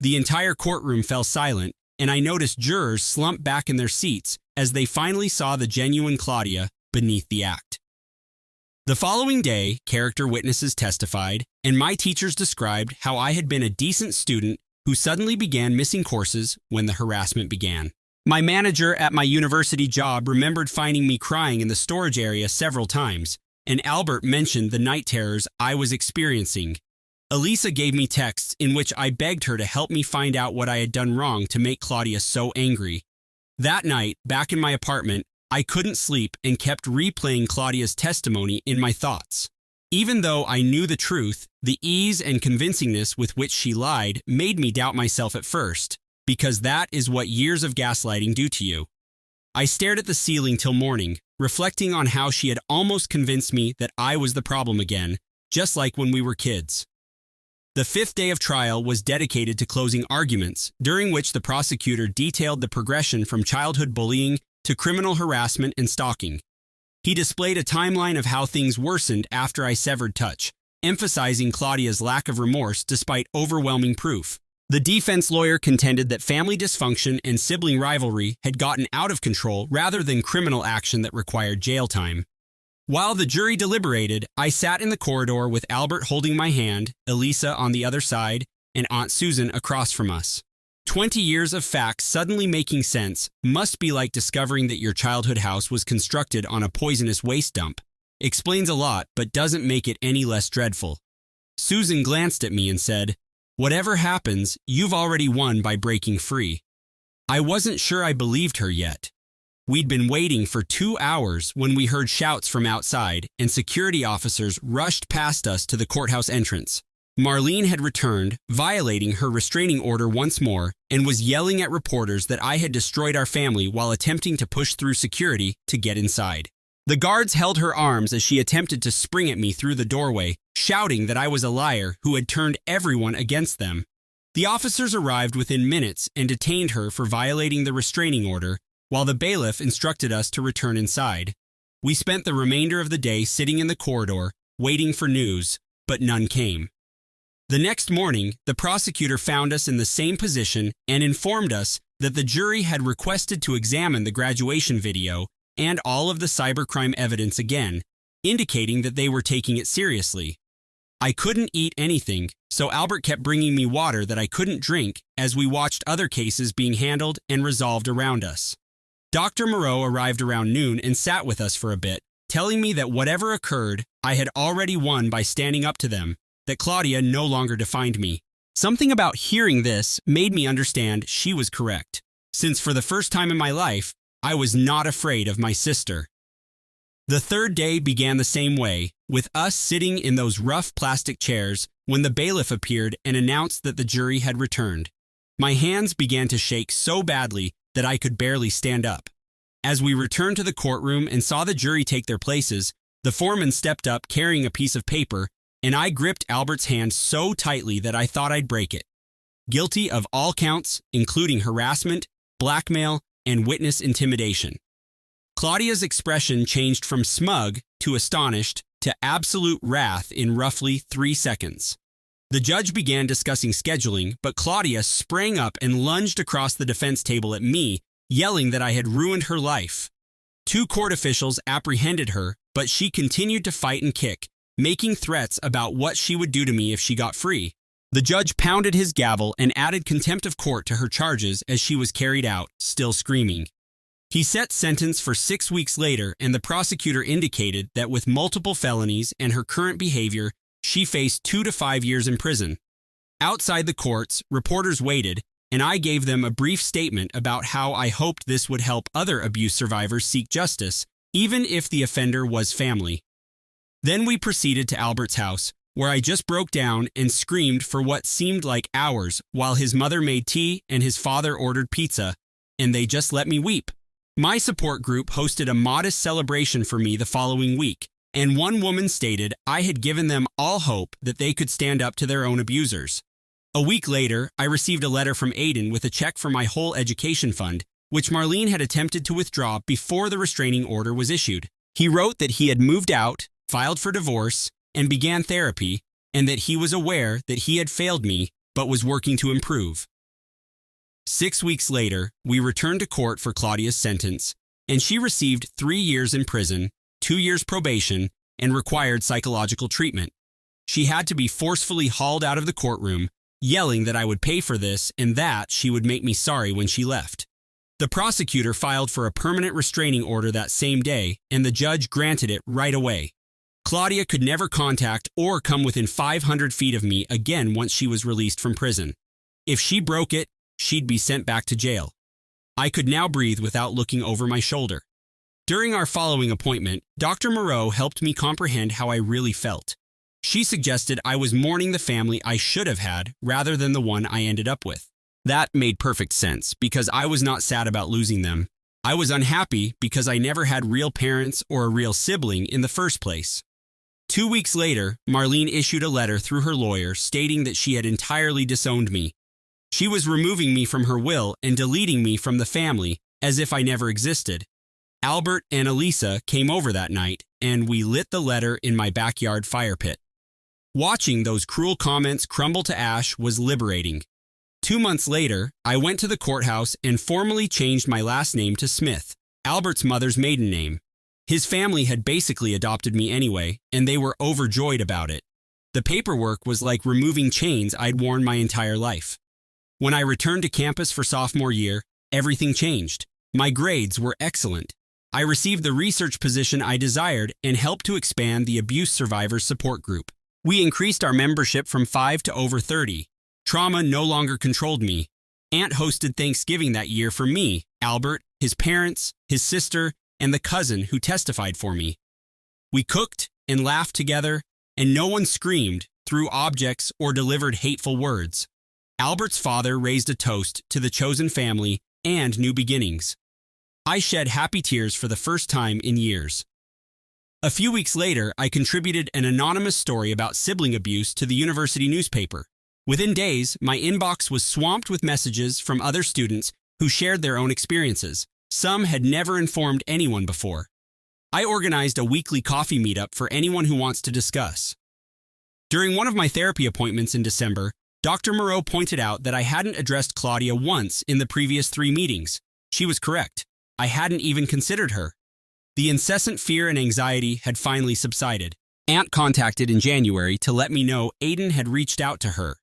The entire courtroom fell silent, and I noticed jurors slump back in their seats as they finally saw the genuine Claudia beneath the act. The following day, character witnesses testified, and my teachers described how I had been a decent student who suddenly began missing courses when the harassment began. My manager at my university job remembered finding me crying in the storage area several times, and Albert mentioned the night terrors I was experiencing. Elisa gave me texts in which I begged her to help me find out what I had done wrong to make Claudia so angry. That night, back in my apartment, I couldn't sleep and kept replaying Claudia's testimony in my thoughts. Even though I knew the truth, the ease and convincingness with which she lied made me doubt myself at first, because that is what years of gaslighting do to you. I stared at the ceiling till morning, reflecting on how she had almost convinced me that I was the problem again, just like when we were kids. The fifth day of trial was dedicated to closing arguments, during which the prosecutor detailed the progression from childhood bullying to criminal harassment and stalking. He displayed a timeline of how things worsened after I severed touch, emphasizing Claudia's lack of remorse despite overwhelming proof. The defense lawyer contended that family dysfunction and sibling rivalry had gotten out of control rather than criminal action that required jail time. While the jury deliberated, I sat in the corridor with Albert holding my hand, Elisa on the other side, and Aunt Susan across from us. 20 years of facts suddenly making sense must be like discovering that your childhood house was constructed on a poisonous waste dump. Explains a lot, but doesn't make it any less dreadful. Susan glanced at me and said, "Whatever happens, you've already won by breaking free." I wasn't sure I believed her yet. We'd been waiting for 2 hours when we heard shouts from outside, and security officers rushed past us to the courthouse entrance. Marlene had returned, violating her restraining order once more, and was yelling at reporters that I had destroyed our family while attempting to push through security to get inside. The guards held her arms as she attempted to spring at me through the doorway, shouting that I was a liar who had turned everyone against them. The officers arrived within minutes and detained her for violating the restraining order, while the bailiff instructed us to return inside. We spent the remainder of the day sitting in the corridor, waiting for news, but none came. The next morning, the prosecutor found us in the same position and informed us that the jury had requested to examine the graduation video and all of the cybercrime evidence again, indicating that they were taking it seriously. I couldn't eat anything, so Albert kept bringing me water that I couldn't drink as we watched other cases being handled and resolved around us. Dr. Moreau arrived around noon and sat with us for a bit, telling me that whatever occurred, I had already won by standing up to them, that Claudia no longer defined me. Something about hearing this made me understand she was correct, since for the first time in my life, I was not afraid of my sister. The third day began the same way, with us sitting in those rough plastic chairs when the bailiff appeared and announced that the jury had returned. My hands began to shake so badly that I could barely stand up. As we returned to the courtroom and saw the jury take their places, the foreman stepped up carrying a piece of paper, and I gripped Albert's hand so tightly that I thought I'd break it. Guilty of all counts, including harassment, blackmail, and witness intimidation. Claudia's expression changed from smug to astonished to absolute wrath in roughly 3 seconds. The judge began discussing scheduling, but Claudia sprang up and lunged across the defense table at me, yelling that I had ruined her life. 2 court officials apprehended her, but she continued to fight and kick, making threats about what she would do to me if she got free. The judge pounded his gavel and added contempt of court to her charges as she was carried out, still screaming. He set sentence for 6 weeks later, and the prosecutor indicated that with multiple felonies and her current behavior, she faced 2 to 5 years in prison. Outside the courts, reporters waited, and I gave them a brief statement about how I hoped this would help other abuse survivors seek justice, even if the offender was family. Then we proceeded to Albert's house, where I just broke down and screamed for what seemed like hours while his mother made tea and his father ordered pizza, and they just let me weep. My support group hosted a modest celebration for me the following week, and one woman stated I had given them all hope that they could stand up to their own abusers. A week later, I received a letter from Aiden with a check for my whole education fund, which Marlene had attempted to withdraw before the restraining order was issued. He wrote that he had moved out, filed for divorce, and began therapy, and that he was aware that he had failed me but was working to improve. 6 weeks later, we returned to court for Claudia's sentence, and she received 3 years in prison, 2 years probation, and required psychological treatment. She had to be forcefully hauled out of the courtroom, yelling that I would pay for this and that she would make me sorry when she left. The prosecutor filed for a permanent restraining order that same day, and the judge granted it right away. Claudia could never contact or come within 500 feet of me again once she was released from prison. If she broke it, she'd be sent back to jail. I could now breathe without looking over my shoulder. During our following appointment, Dr. Moreau helped me comprehend how I really felt. She suggested I was mourning the family I should have had rather than the one I ended up with. That made perfect sense because I was not sad about losing them. I was unhappy because I never had real parents or a real sibling in the first place. 2 weeks later, Marlene issued a letter through her lawyer stating that she had entirely disowned me. She was removing me from her will and deleting me from the family as if I never existed. Albert and Elisa came over that night, and we lit the letter in my backyard fire pit. Watching those cruel comments crumble to ash was liberating. 2 months later, I went to the courthouse and formally changed my last name to Smith, Albert's mother's maiden name. His family had basically adopted me anyway, and they were overjoyed about it. The paperwork was like removing chains I'd worn my entire life. When I returned to campus for sophomore year, everything changed. My grades were excellent. I received the research position I desired and helped to expand the abuse survivors support group. We increased our membership from 5 to over 30. Trauma no longer controlled me. Aunt hosted Thanksgiving that year for me, Albert, his parents, his sister, and the cousin who testified for me. We cooked and laughed together, and no one screamed, threw objects, or delivered hateful words. Albert's father raised a toast to the chosen family and new beginnings. I shed happy tears for the first time in years. A few weeks later, I contributed an anonymous story about sibling abuse to the university newspaper. Within days, my inbox was swamped with messages from other students who shared their own experiences. Some had never informed anyone before. I organized a weekly coffee meetup for anyone who wants to discuss. During one of my therapy appointments in December, Dr. Moreau pointed out that I hadn't addressed Claudia once in the previous 3 meetings. She was correct. I hadn't even considered her. The incessant fear and anxiety had finally subsided. Aunt contacted in January to let me know Aiden had reached out to her.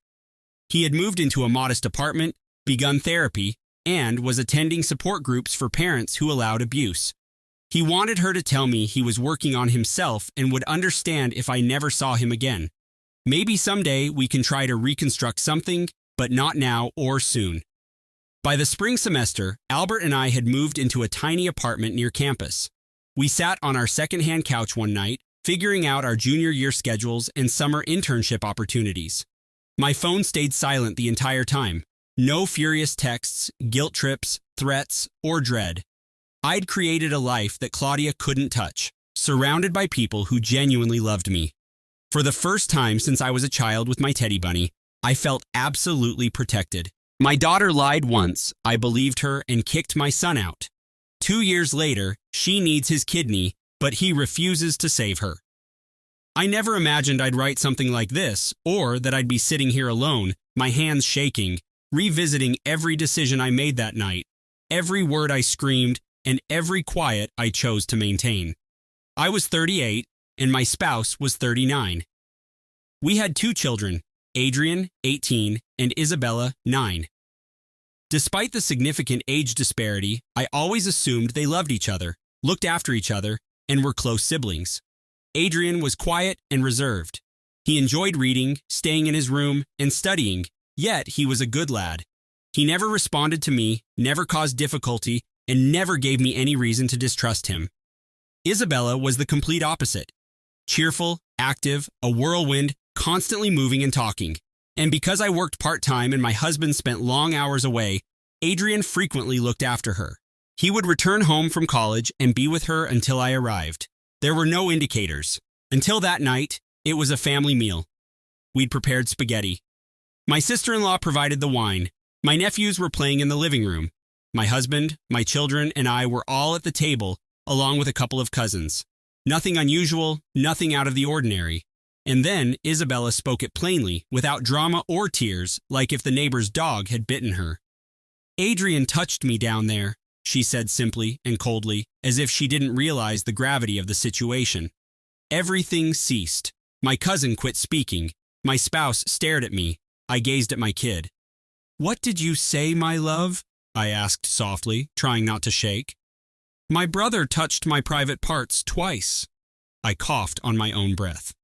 He had moved into a modest apartment, begun therapy, and was attending support groups for parents who allowed abuse. He wanted her to tell me he was working on himself and would understand if I never saw him again. Maybe someday we can try to reconstruct something, but not now or soon. By the spring semester, Albert and I had moved into a tiny apartment near campus. We sat on our secondhand couch one night, figuring out our junior year schedules and summer internship opportunities. My phone stayed silent the entire time. No furious texts, guilt trips, threats, or dread. I'd created a life that Claudia couldn't touch, surrounded by people who genuinely loved me. For the first time since I was a child with my teddy bunny, I felt absolutely protected. My daughter lied once, I believed her and kicked my son out. 2 years later, she needs his kidney, but he refuses to save her. I never imagined I'd write something like this, or that I'd be sitting here alone, my hands shaking, revisiting every decision I made that night, every word I screamed, and every quiet I chose to maintain. I was 38, and my spouse was 39. We had 2 children, Adrian, 18, and Isabella, 9. Despite the significant age disparity, I always assumed they loved each other, looked after each other, and were close siblings. Adrian was quiet and reserved. He enjoyed reading, staying in his room, and studying, yet he was a good lad. He never responded to me, never caused difficulty, and never gave me any reason to distrust him. Isabella was the complete opposite. Cheerful, active, a whirlwind, constantly moving and talking. And because I worked part-time and my husband spent long hours away, Adrian frequently looked after her. He would return home from college and be with her until I arrived. There were no indicators. Until that night, it was a family meal. We'd prepared spaghetti. My sister-in-law provided the wine. My nephews were playing in the living room. My husband, my children, and I were all at the table, along with a couple of cousins. Nothing unusual, nothing out of the ordinary. And then Isabella spoke it plainly, without drama or tears, like if the neighbor's dog had bitten her. "Adrian touched me down there," she said simply and coldly, as if she didn't realize the gravity of the situation. Everything ceased. My cousin quit speaking. My spouse stared at me. I gazed at my kid. "What did you say, my love?" I asked softly, trying not to shake. "My brother touched my private parts twice." I coughed on my own breath.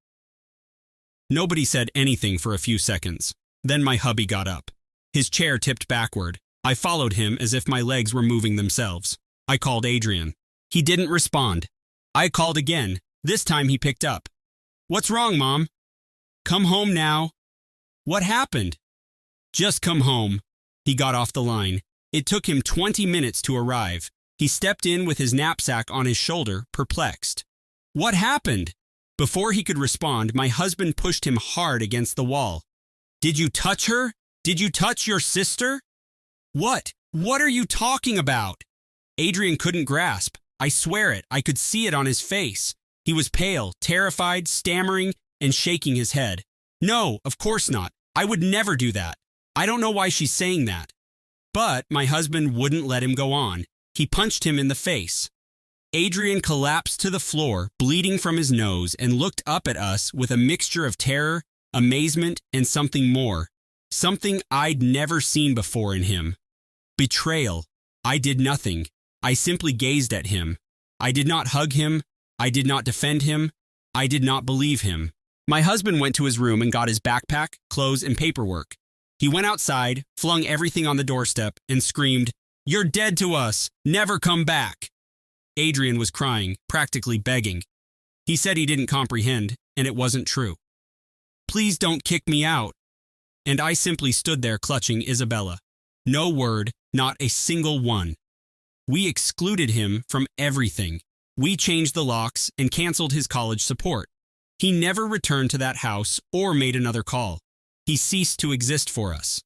Nobody said anything for a few seconds. Then my hubby got up. His chair tipped backward. I followed him as if my legs were moving themselves. I called Adrian. He didn't respond. I called again. This time he picked up. "What's wrong, Mom?" "Come home now." "What happened?" "Just come home." He got off the line. It took him 20 minutes to arrive. He stepped in with his knapsack on his shoulder, perplexed. "What happened?" Before he could respond, my husband pushed him hard against the wall. "Did you touch her? Did you touch your sister?" "What? What are you talking about?" Adrian couldn't grasp. I swear it, I could see it on his face. He was pale, terrified, stammering, and shaking his head. "No, of course not. I would never do that. I don't know why she's saying that." But my husband wouldn't let him go on. He punched him in the face. Adrian collapsed to the floor, bleeding from his nose, and looked up at us with a mixture of terror, amazement, and something more. Something I'd never seen before in him. Betrayal. I did nothing. I simply gazed at him. I did not hug him. I did not defend him. I did not believe him. My husband went to his room and got his backpack, clothes, and paperwork. He went outside, flung everything on the doorstep, and screamed, "You're dead to us! Never come back!" Adrian was crying, practically begging. He said he didn't comprehend, and it wasn't true. "Please don't kick me out." And I simply stood there clutching Isabella. No word, not a single one. We excluded him from everything. We changed the locks and canceled his college support. He never returned to that house or made another call. He ceased to exist for us.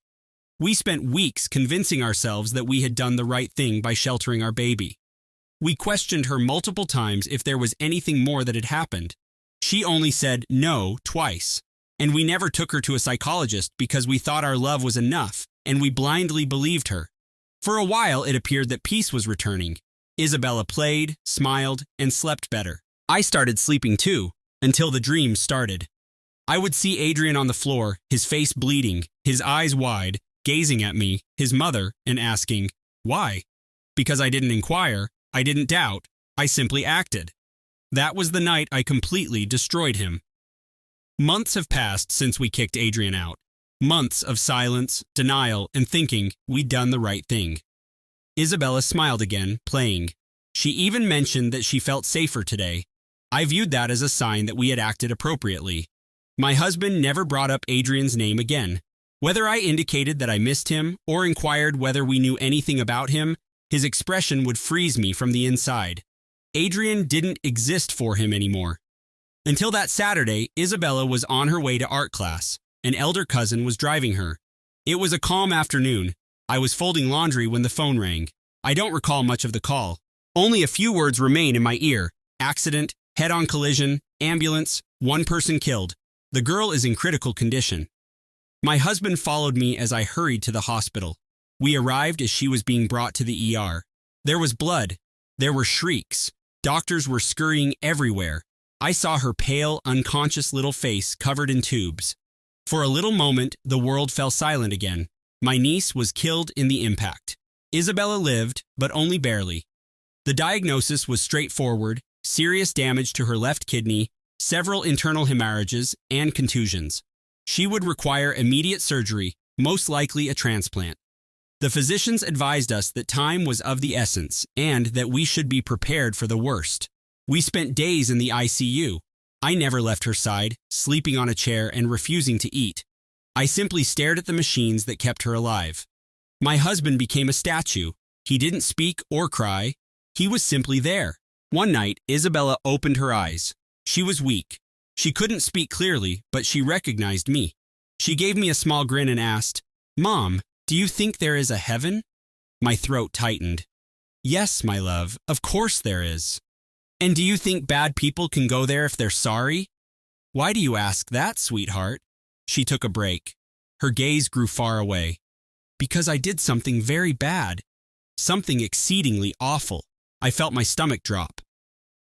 We spent weeks convincing ourselves that we had done the right thing by sheltering our baby. We questioned her multiple times if there was anything more that had happened. She only said no twice, and we never took her to a psychologist because we thought our love was enough, and we blindly believed her. For a while, it appeared that peace was returning. Isabella played, smiled, and slept better. I started sleeping too, until the dreams started. I would see Adrian on the floor, his face bleeding, his eyes wide, gazing at me, his mother, and asking, why? Because I didn't inquire, I didn't doubt, I simply acted. That was the night I completely destroyed him. Months have passed since we kicked Adrian out. Months of silence, denial, and thinking we'd done the right thing. Isabella smiled again, playing. She even mentioned that she felt safer today. I viewed that as a sign that we had acted appropriately. My husband never brought up Adrian's name again. Whether I indicated that I missed him or inquired whether we knew anything about him, his expression would freeze me from the inside. Adrian didn't exist for him anymore. Until that Saturday, Isabella was on her way to art class. An elder cousin was driving her. It was a calm afternoon. I was folding laundry when the phone rang. I don't recall much of the call. Only a few words remain in my ear. Accident, head-on collision, ambulance, one person killed. The girl is in critical condition. My husband followed me as I hurried to the hospital. We arrived as she was being brought to the ER. There was blood. There were shrieks. Doctors were scurrying everywhere. I saw her pale, unconscious little face covered in tubes. For a little moment, the world fell silent again. My niece was killed in the impact. Isabella lived, but only barely. The diagnosis was straightforward: serious damage to her left kidney, several internal hemorrhages, and contusions. She would require immediate surgery, most likely a transplant. The physicians advised us that time was of the essence and that we should be prepared for the worst. We spent days in the ICU. I never left her side, sleeping on a chair and refusing to eat. I simply stared at the machines that kept her alive. My husband became a statue. He didn't speak or cry. He was simply there. One night, Isabella opened her eyes. She was weak. She couldn't speak clearly, but she recognized me. She gave me a small grin and asked, "Mom, do you think there is a heaven?" My throat tightened. "Yes, my love, of course there is." "And do you think bad people can go there if they're sorry?" "Why do you ask that, sweetheart?" She took a break. Her gaze grew far away. "Because I did something very bad. Something exceedingly awful." I felt my stomach drop.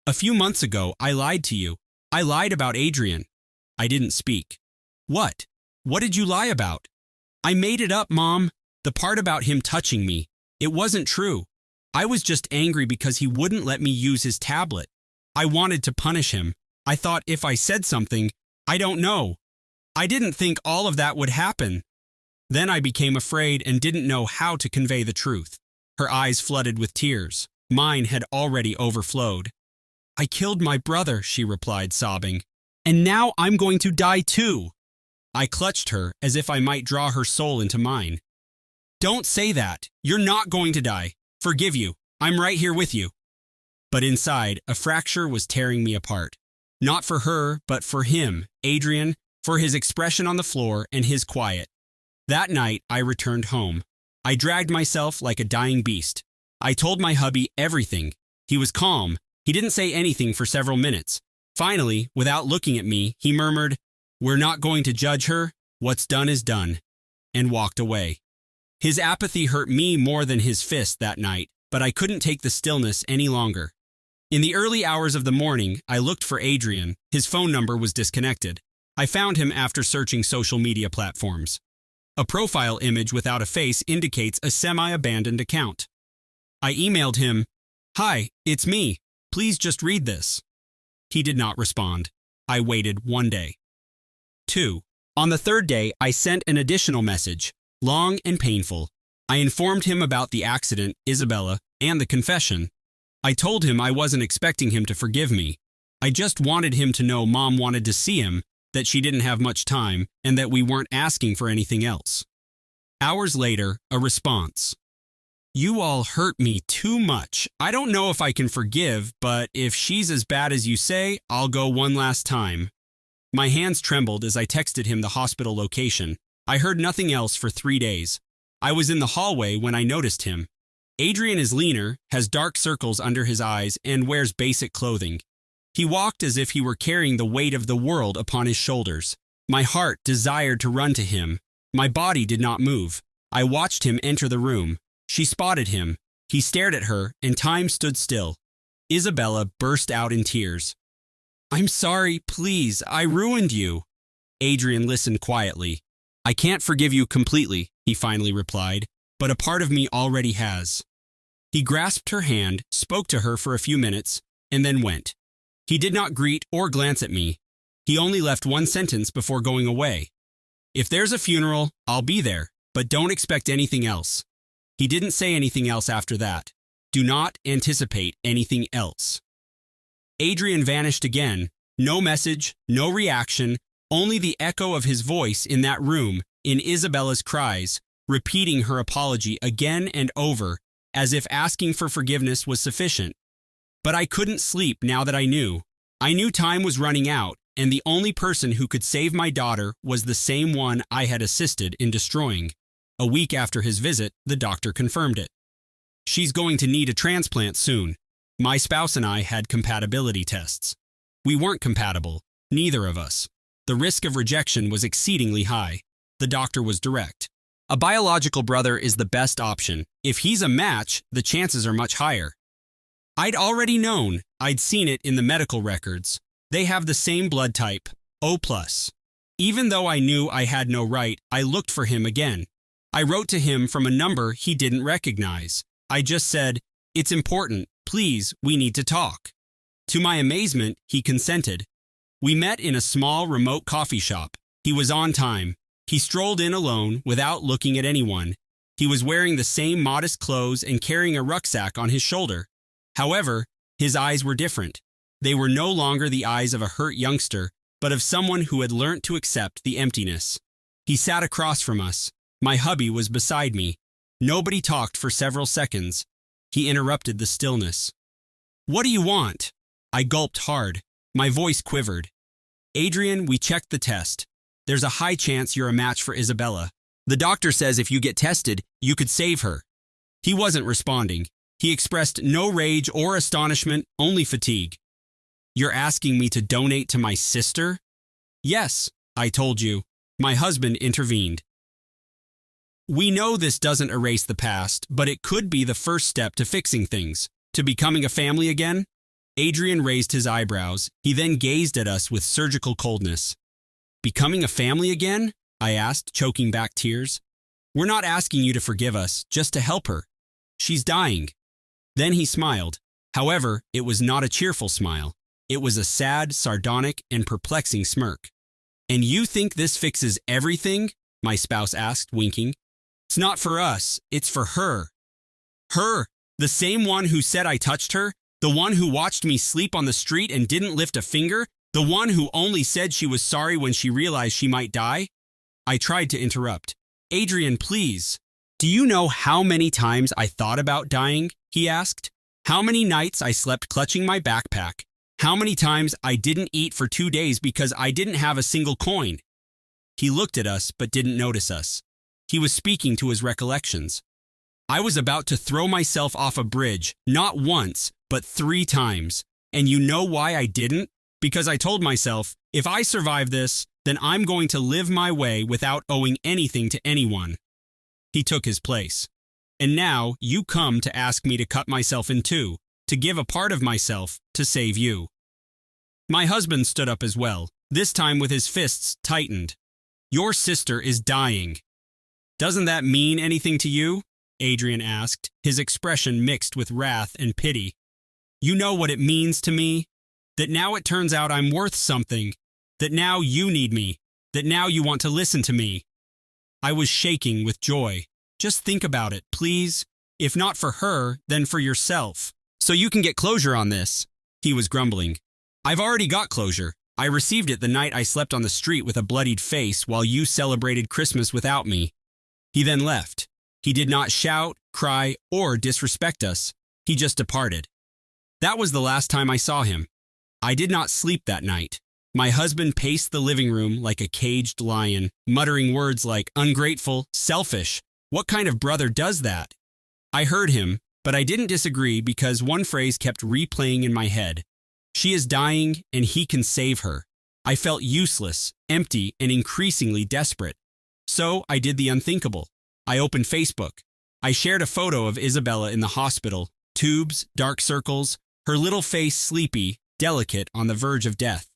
"A few months ago, I lied to you. I lied about Adrian." I didn't speak. "What? What did you lie about?" "I made it up, Mom. The part about him touching me. It wasn't true. I was just angry because he wouldn't let me use his tablet. I wanted to punish him. I thought if I said something, I don't know. I didn't think all of that would happen." Then I became afraid and didn't know how to convey the truth. Her eyes flooded with tears. Mine had already overflowed. "I killed my brother," she replied, sobbing. "And now I'm going to die too." I clutched her as if I might draw her soul into mine. "Don't say that. You're not going to die. Forgive you. I'm right here with you." But inside, a fracture was tearing me apart. Not for her, but for him, Adrian, for his expression on the floor and his quiet. That night, I returned home. I dragged myself like a dying beast. I told my hubby everything. He was calm. He didn't say anything for several minutes. Finally, without looking at me, he murmured, "We're not going to judge her. What's done is done," and walked away. His apathy hurt me more than his fist that night, but I couldn't take the stillness any longer. In the early hours of the morning, I looked for Adrian. His phone number was disconnected. I found him after searching social media platforms. A profile image without a face indicates a semi-abandoned account. I emailed him, "Hi, it's me. Please just read this." He did not respond. I waited 1 day. 2. On the third day, I sent an additional message, long and painful. I informed him about the accident, Isabella, and the confession. I told him I wasn't expecting him to forgive me. I just wanted him to know Mom wanted to see him, that she didn't have much time, and that we weren't asking for anything else. Hours later, a response. "You all hurt me too much. I don't know if I can forgive, but if she's as bad as you say, I'll go one last time." My hands trembled as I texted him the hospital location. I heard nothing else for 3 days. I was in the hallway when I noticed him. Adrian is leaner, has dark circles under his eyes, and wears basic clothing. He walked as if he were carrying the weight of the world upon his shoulders. My heart desired to run to him. My body did not move. I watched him enter the room. She spotted him. He stared at her, and time stood still. Isabella burst out in tears. "I'm sorry, please, I ruined you." Adrian listened quietly. "I can't forgive you completely," he finally replied, "but a part of me already has." He grasped her hand, spoke to her for a few minutes, and then went. He did not greet or glance at me. He only left one sentence before going away. "If there's a funeral, I'll be there, but don't expect anything else." He didn't say anything else after that. Do not anticipate anything else. Adrian vanished again. No message, no reaction, only the echo of his voice in that room, in Isabella's cries, repeating her apology again and over, as if asking for forgiveness was sufficient. But I couldn't sleep now that I knew. I knew time was running out, and the only person who could save my daughter was the same one I had assisted in destroying. A week after his visit, the doctor confirmed it. "She's going to need a transplant soon." My spouse and I had compatibility tests. We weren't compatible, neither of us. The risk of rejection was exceedingly high. The doctor was direct. "A biological brother is the best option. If he's a match, the chances are much higher." I'd already known. I'd seen it in the medical records. They have the same blood type, O+. Even though I knew I had no right, I looked for him again. I wrote to him from a number he didn't recognize. I just said, "It's important. Please, we need to talk." To my amazement, he consented. We met in a small, remote coffee shop. He was on time. He strolled in alone, without looking at anyone. He was wearing the same modest clothes and carrying a rucksack on his shoulder. However, his eyes were different. They were no longer the eyes of a hurt youngster, but of someone who had learnt to accept the emptiness. He sat across from us. My hubby was beside me. Nobody talked for several seconds. He interrupted the stillness. "What do you want?" I gulped hard. My voice quivered. "Adrian, we checked the test. There's a high chance you're a match for Isabella. The doctor says if you get tested, you could save her." He wasn't responding. He expressed no rage or astonishment, only fatigue. "You're asking me to donate to my sister?" "Yes, I told you." My husband intervened. "We know this doesn't erase the past, but it could be the first step to fixing things, to becoming a family again." Adrian raised his eyebrows. He then gazed at us with surgical coldness. "Becoming a family again?" I asked, choking back tears. "We're not asking you to forgive us, just to help her. She's dying." Then he smiled. However, it was not a cheerful smile. It was a sad, sardonic, and perplexing smirk. "And you think this fixes everything?" my spouse asked, winking. "It's not for us, it's for her." Her, the same one who said I touched her, the one who watched me sleep on the street and didn't lift a finger, the one who only said she was sorry when she realized she might die? I tried to interrupt. "Adrian, please. Do you know how many times I thought about dying?" he asked. "How many nights I slept clutching my backpack? How many times I didn't eat for 2 days because I didn't have a single coin?" He looked at us but didn't notice us. He was speaking to his recollections. "I was about to throw myself off a bridge, not once, but 3 times. And you know why I didn't? Because I told myself, if I survive this, then I'm going to live my way without owing anything to anyone." He took his place. "And now you come to ask me to cut myself in two, to give a part of myself to save you." My husband stood up as well, this time with his fists tightened. "Your sister is dying." "Doesn't that mean anything to you?" Adrian asked, his expression mixed with wrath and pity. "You know what it means to me? That now it turns out I'm worth something. That now you need me. That now you want to listen to me." I was shaking with joy. "Just think about it, please. If not for her, then for yourself. So you can get closure on this." He was grumbling. "I've already got closure. I received it the night I slept on the street with a bloodied face while you celebrated Christmas without me." He then left. He did not shout, cry, or disrespect us. He just departed. That was the last time I saw him. I did not sleep that night. My husband paced the living room like a caged lion, muttering words like ungrateful, selfish. What kind of brother does that? I heard him, but I didn't disagree because one phrase kept replaying in my head. She is dying and he can save her. I felt useless, empty, and increasingly desperate. So I did the unthinkable. I opened Facebook. I shared a photo of Isabella in the hospital, tubes, dark circles, her little face sleepy, delicate, on the verge of death.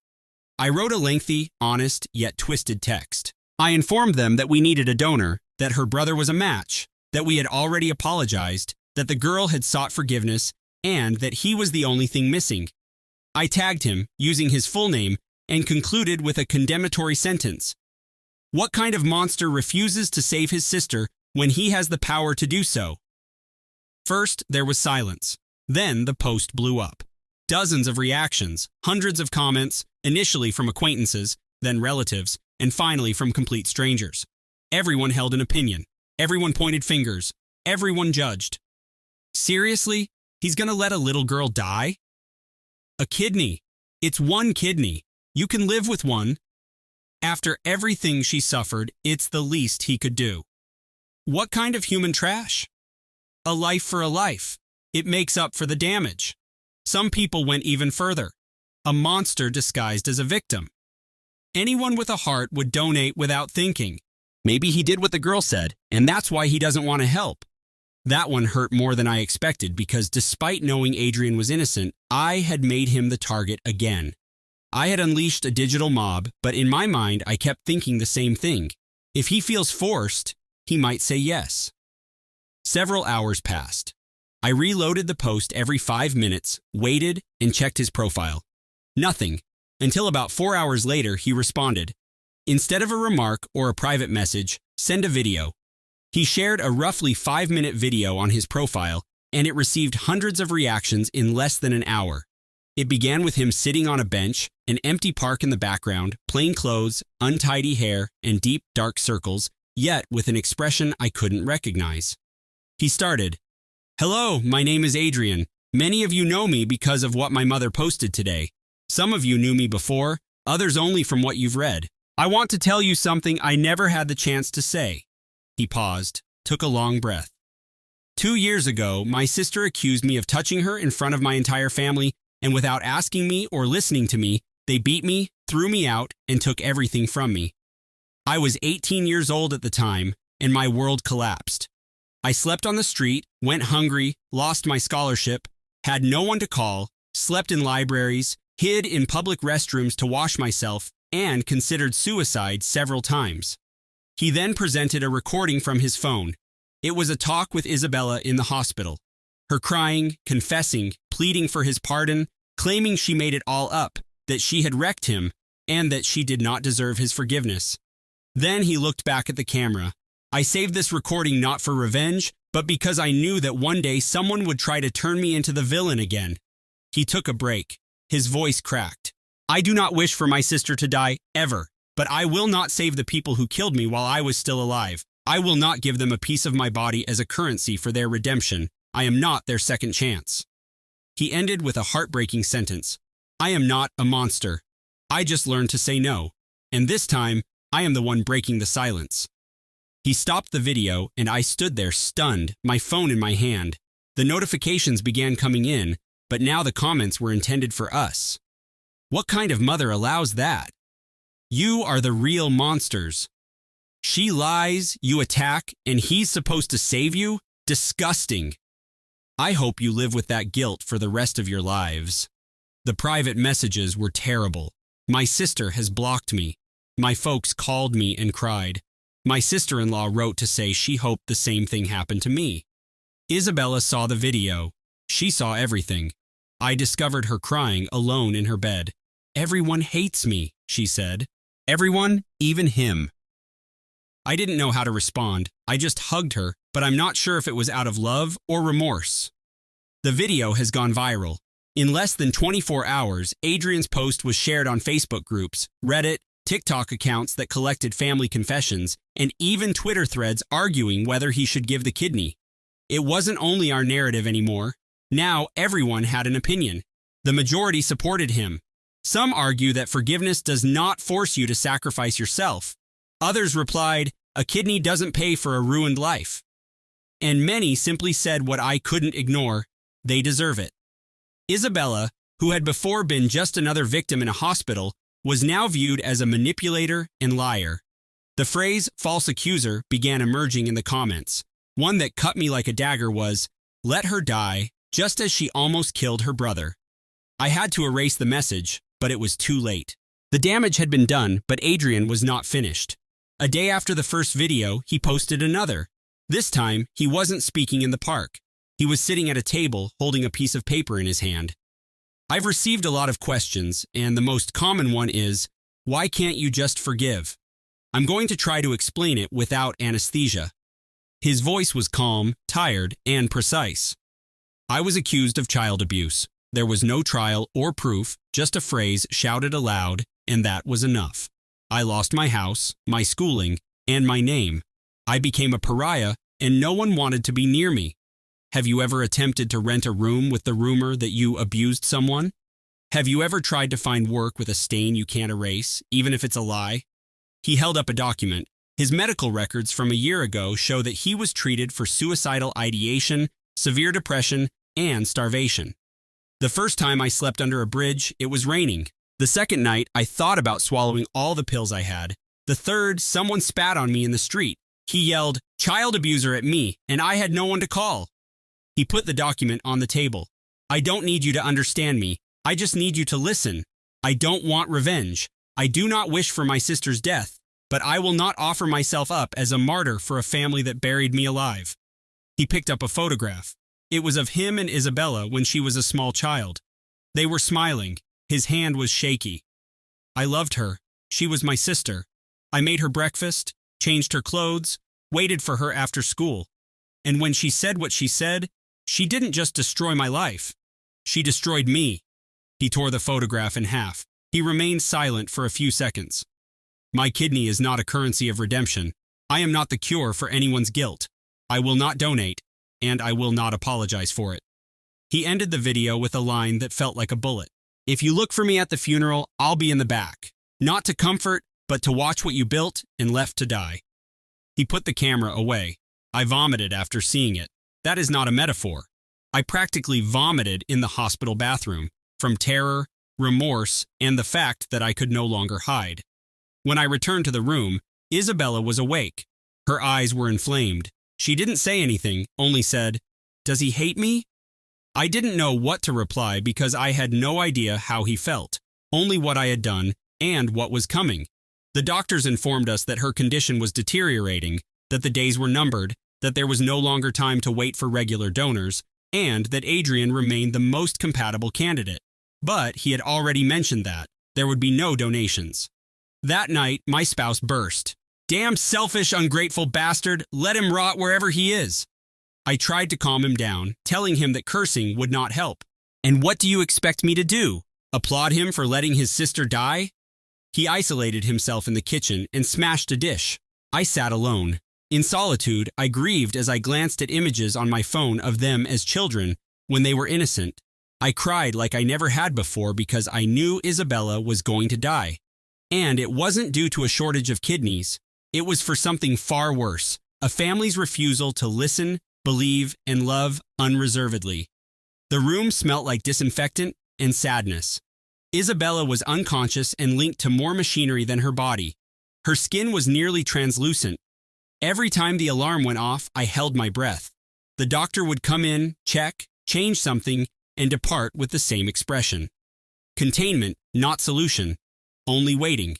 I wrote a lengthy, honest, yet twisted text. I informed them that we needed a donor, that her brother was a match, that we had already apologized, that the girl had sought forgiveness, and that he was the only thing missing. I tagged him, using his full name, and concluded with a condemnatory sentence. What kind of monster refuses to save his sister when he has the power to do so? First, there was silence. Then the post blew up. Dozens of reactions, hundreds of comments, initially from acquaintances, then relatives, and finally from complete strangers. Everyone held an opinion. Everyone pointed fingers. Everyone judged. Seriously? He's gonna let a little girl die? A kidney. It's one kidney. You can live with one. After everything she suffered, it's the least he could do. What kind of human trash? A life for a life. It makes up for the damage. Some people went even further. A monster disguised as a victim. Anyone with a heart would donate without thinking. Maybe he did what the girl said, and that's why he doesn't want to help. That one hurt more than I expected because despite knowing Adrian was innocent, I had made him the target again. I had unleashed a digital mob, but in my mind I kept thinking the same thing. If he feels forced, he might say yes. Several hours passed. I reloaded the post every 5 minutes, waited, and checked his profile. Nothing, until about 4 hours later he responded. Instead of a remark or a private message, send a video. He shared a roughly 5-minute video on his profile, and it received hundreds of reactions in less than an hour. It began with him sitting on a bench, an empty park in the background, plain clothes, untidy hair, and deep, dark circles, yet with an expression I couldn't recognize. He started, "Hello, my name is Adrian. Many of you know me because of what my mother posted today. Some of you knew me before, others only from what you've read. I want to tell you something I never had the chance to say." He paused, took a long breath. 2 years ago, my sister accused me of touching her in front of my entire family, and without asking me or listening to me, they beat me, threw me out, and took everything from me. I was 18 years old at the time, and my world collapsed. I slept on the street, went hungry, lost my scholarship, had no one to call, slept in libraries, hid in public restrooms to wash myself, and considered suicide several times. He then presented a recording from his phone. It was a talk with Isabella in the hospital. Her crying, confessing, pleading for his pardon, claiming she made it all up, that she had wrecked him, and that she did not deserve his forgiveness. Then he looked back at the camera. I saved this recording not for revenge, but because I knew that one day someone would try to turn me into the villain again. He took a break. His voice cracked. I do not wish for my sister to die, ever, but I will not save the people who killed me while I was still alive. I will not give them a piece of my body as a currency for their redemption. I am not their second chance. He ended with a heartbreaking sentence. I am not a monster. I just learned to say no. And this time, I am the one breaking the silence. He stopped the video, and I stood there stunned, my phone in my hand. The notifications began coming in, but now the comments were intended for us. What kind of mother allows that? You are the real monsters. She lies, you attack, and he's supposed to save you? Disgusting. I hope you live with that guilt for the rest of your lives. The private messages were terrible. My sister has blocked me. My folks called me and cried. My sister-in-law wrote to say she hoped the same thing happened to me. Isabella saw the video. She saw everything. I discovered her crying alone in her bed. Everyone hates me, she said. Everyone, even him. I didn't know how to respond. I just hugged her, but I'm not sure if it was out of love or remorse. The video has gone viral. In less than 24 hours, Adrian's post was shared on Facebook groups, Reddit, TikTok accounts that collected family confessions, and even Twitter threads arguing whether he should give the kidney. It wasn't only our narrative anymore. Now everyone had an opinion. The majority supported him. Some argue that forgiveness does not force you to sacrifice yourself. Others replied, a kidney doesn't pay for a ruined life. And many simply said what I couldn't ignore: they deserve it. Isabella, who had before been just another victim in a hospital, was now viewed as a manipulator and liar. The phrase false accuser began emerging in the comments. One that cut me like a dagger was, let her die, just as she almost killed her brother. I had to erase the message, but it was too late. The damage had been done, but Adrian was not finished. A day after the first video, he posted another. This time, he wasn't speaking in the park. He was sitting at a table holding a piece of paper in his hand. I've received a lot of questions, and the most common one is, why can't you just forgive? I'm going to try to explain it without anesthesia. His voice was calm, tired, and precise. I was accused of child abuse. There was no trial or proof, just a phrase shouted aloud, and that was enough. I lost my house, my schooling, and my name. I became a pariah, and no one wanted to be near me. Have you ever attempted to rent a room with the rumor that you abused someone? Have you ever tried to find work with a stain you can't erase, even if it's a lie? He held up a document. His medical records from a year ago show that he was treated for suicidal ideation, severe depression, and starvation. The first time I slept under a bridge, it was raining. The second night, I thought about swallowing all the pills I had. The third, someone spat on me in the street. He yelled, "Child abuser," at me, and I had no one to call. He put the document on the table. I don't need you to understand me. I just need you to listen. I don't want revenge. I do not wish for my sister's death, but I will not offer myself up as a martyr for a family that buried me alive. He picked up a photograph. It was of him and Isabella when she was a small child. They were smiling. His hand was shaky. I loved her. She was my sister. I made her breakfast, changed her clothes, waited for her after school. And when she said what she said, she didn't just destroy my life. She destroyed me. He tore the photograph in half. He remained silent for a few seconds. My kidney is not a currency of redemption. I am not the cure for anyone's guilt. I will not donate, and I will not apologize for it. He ended the video with a line that felt like a bullet. If you look for me at the funeral, I'll be in the back. Not to comfort, but to watch what you built and left to die. He put the camera away. I vomited after seeing it. That is not a metaphor. I practically vomited in the hospital bathroom, from terror, remorse, and the fact that I could no longer hide. When I returned to the room, Isabella was awake. Her eyes were inflamed. She didn't say anything, only said, "Does he hate me?" I didn't know what to reply because I had no idea how he felt, only what I had done and what was coming. The doctors informed us that her condition was deteriorating, that the days were numbered, that there was no longer time to wait for regular donors, and that Adrian remained the most compatible candidate. But he had already mentioned that there would be no donations. That night, my spouse burst. "Damn selfish, ungrateful bastard, let him rot wherever he is." I tried to calm him down, telling him that cursing would not help. "And what do you expect me to do? Applaud him for letting his sister die?" He isolated himself in the kitchen and smashed a dish. I sat alone. In solitude, I grieved as I glanced at images on my phone of them as children when they were innocent. I cried like I never had before because I knew Isabella was going to die. And it wasn't due to a shortage of kidneys. It was for something far worse, a family's refusal to listen, believe, and love unreservedly. The room smelt like disinfectant and sadness. Isabella was unconscious and linked to more machinery than her body. Her skin was nearly translucent. Every time the alarm went off, I held my breath. The doctor would come in, check, change something, and depart with the same expression. Containment, not solution. Only waiting.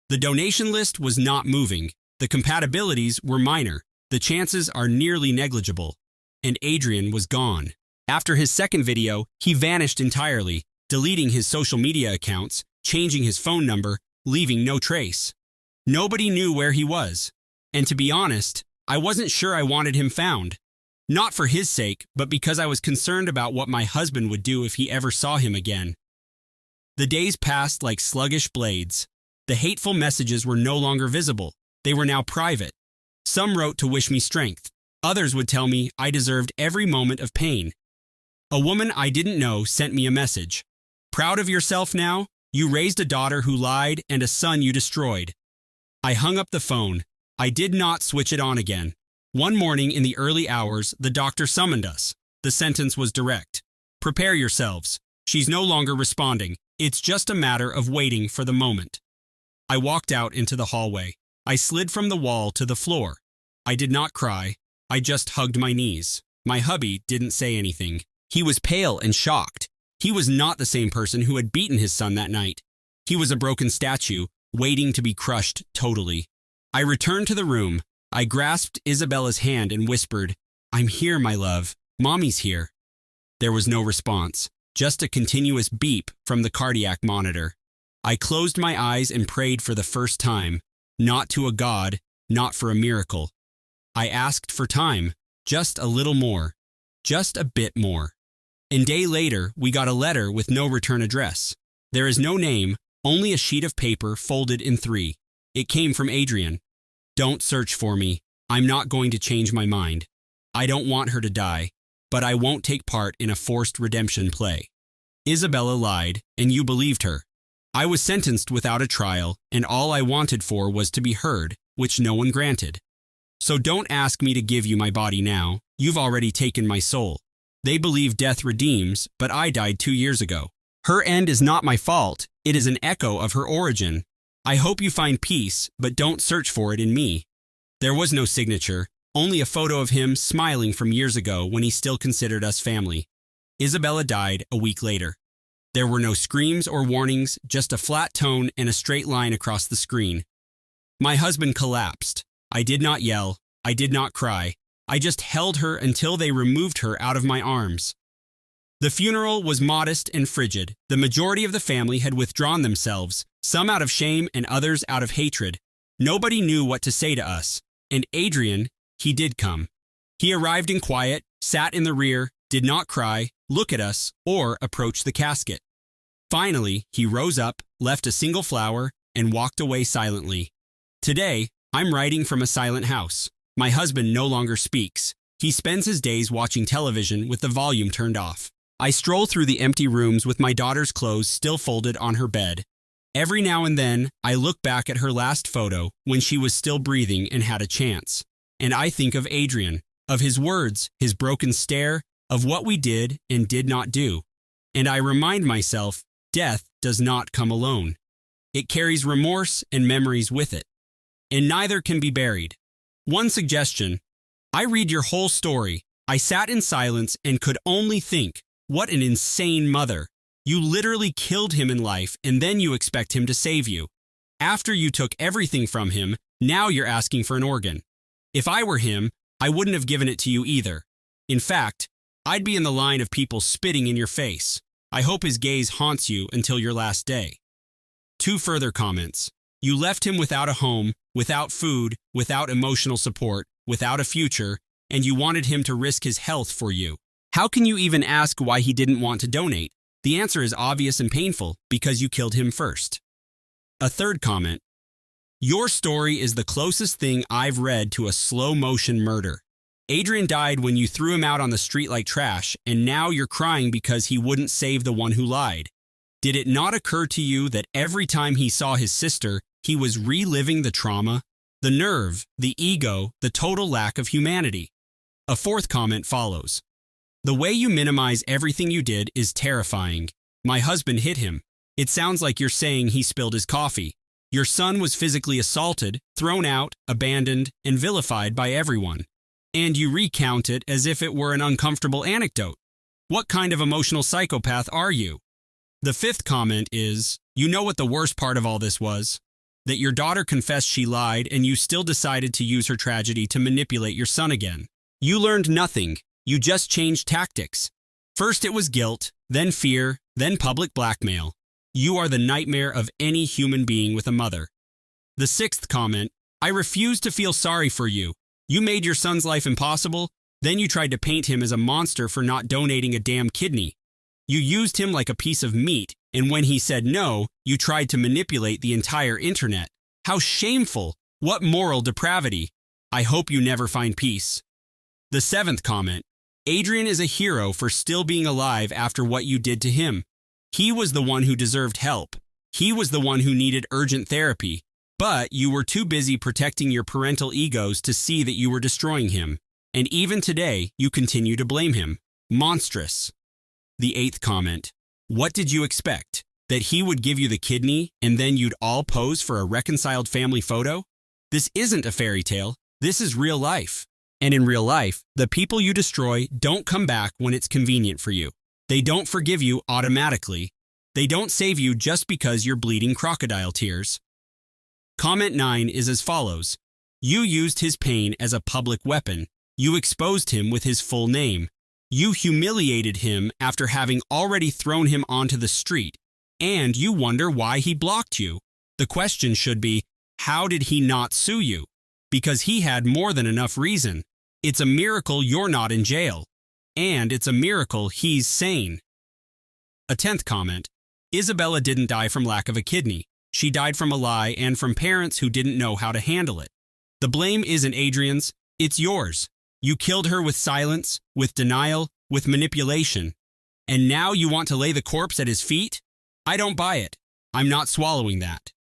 The donation list was not moving. The compatibilities were minor. The chances are nearly negligible. And Adrian was gone. After his second video, he vanished entirely, deleting his social media accounts, changing his phone number, leaving no trace. Nobody knew where he was. And to be honest, I wasn't sure I wanted him found. Not for his sake, but because I was concerned about what my husband would do if he ever saw him again. The days passed like sluggish blades. The hateful messages were no longer visible. They were now private. Some wrote to wish me strength. Others would tell me I deserved every moment of pain. A woman I didn't know sent me a message. "Proud of yourself now? You raised a daughter who lied and a son you destroyed. I hung up the phone. I did not switch it on again. One morning in the early hours, the doctor summoned us. The sentence was direct. Prepare yourselves. She's no longer responding. It's just a matter of waiting for the moment. I walked out into the hallway. I slid from the wall to the floor. I did not cry. I just hugged my knees. My hubby didn't say anything. He was pale and shocked. He was not the same person who had beaten his son that night. He was a broken statue, waiting to be crushed totally. I returned to the room. I grasped Isabella's hand and whispered, "I'm here, my love. Mommy's here." There was no response, just a continuous beep from the cardiac monitor. I closed my eyes and prayed for the first time, not to a god, not for a miracle. I asked for time, just a little more, just a bit more. A day later, we got a letter with no return address. There is no name, only a sheet of paper folded in 3. It came from Adrian. "Don't search for me. I'm not going to change my mind. I don't want her to die, but I won't take part in a forced redemption play." Isabella lied, and you believed her. I was sentenced without a trial, and all I wanted for was to be heard, which no one granted. So don't ask me to give you my body now. You've already taken my soul. They believe death redeems, but I died 2 years ago. Her end is not my fault. It is an echo of her origin. I hope you find peace, but don't search for it in me. There was no signature, only a photo of him smiling from years ago when he still considered us family. Isabella died a week later. There were no screams or warnings, just a flat tone and a straight line across the screen. My husband collapsed. I did not yell. I did not cry. I just held her until they removed her out of my arms. The funeral was modest and frigid. The majority of the family had withdrawn themselves, some out of shame and others out of hatred. Nobody knew what to say to us. And Adrian, he did come. He arrived in quiet, sat in the rear, did not cry, look at us, or approach the casket. Finally, he rose up, left a single flower, and walked away silently. Today, I'm writing from a silent house. My husband no longer speaks. He spends his days watching television with the volume turned off. I stroll through the empty rooms with my daughter's clothes still folded on her bed. Every now and then, I look back at her last photo when she was still breathing and had a chance. And I think of Adrian, of his words, his broken stare, of what we did and did not do. And I remind myself, death does not come alone. It carries remorse and memories with it. And neither can be buried. One suggestion: I read your whole story. I sat in silence and could only think, what an insane mother. You literally killed him in life and then you expect him to save you. After you took everything from him, now you're asking for an organ. If I were him, I wouldn't have given it to you either. In fact, I'd be in the line of people spitting in your face. I hope his gaze haunts you until your last day. 2 further comments. You left him without a home, without food, without emotional support, without a future, and you wanted him to risk his health for you. How can you even ask why he didn't want to donate? The answer is obvious and painful, because you killed him first. A 3rd comment. Your story is the closest thing I've read to a slow-motion murder. Adrian died when you threw him out on the street like trash, and now you're crying because he wouldn't save the one who lied. Did it not occur to you that every time he saw his sister, he was reliving the trauma, the nerve, the ego, the total lack of humanity? A 4th comment follows. The way you minimize everything you did is terrifying. My husband hit him. It sounds like you're saying he spilled his coffee. Your son was physically assaulted, thrown out, abandoned, and vilified by everyone. And you recount it as if it were an uncomfortable anecdote. What kind of emotional psychopath are you? The 5th comment is, you know what the worst part of all this was? That your daughter confessed she lied and you still decided to use her tragedy to manipulate your son again. You learned nothing. You just changed tactics. First it was guilt, then fear, then public blackmail. You are the nightmare of any human being with a mother. The 6th comment, I refuse to feel sorry for you. You made your son's life impossible, then you tried to paint him as a monster for not donating a damn kidney. You used him like a piece of meat, and when he said no, you tried to manipulate the entire internet. How shameful! What moral depravity! I hope you never find peace. The 7th comment, Adrian is a hero for still being alive after what you did to him. He was the one who deserved help. He was the one who needed urgent therapy, but you were too busy protecting your parental egos to see that you were destroying him. And even today, you continue to blame him. Monstrous. The 8th comment. What did you expect? That he would give you the kidney and then you'd all pose for a reconciled family photo? This isn't a fairy tale. This is real life. And in real life, the people you destroy don't come back when it's convenient for you. They don't forgive you automatically. They don't save you just because you're bleeding crocodile tears. Comment 9 is as follows. You used his pain as a public weapon. You exposed him with his full name. You humiliated him after having already thrown him onto the street. And you wonder why he blocked you. The question should be, how did he not sue you? Because he had more than enough reason. It's a miracle you're not in jail. And it's a miracle he's sane. A 10th comment. Isabella didn't die from lack of a kidney. She died from a lie and from parents who didn't know how to handle it. The blame isn't Adrian's, it's yours. You killed her with silence, with denial, with manipulation. And now you want to lay the corpse at his feet? I don't buy it. I'm not swallowing that.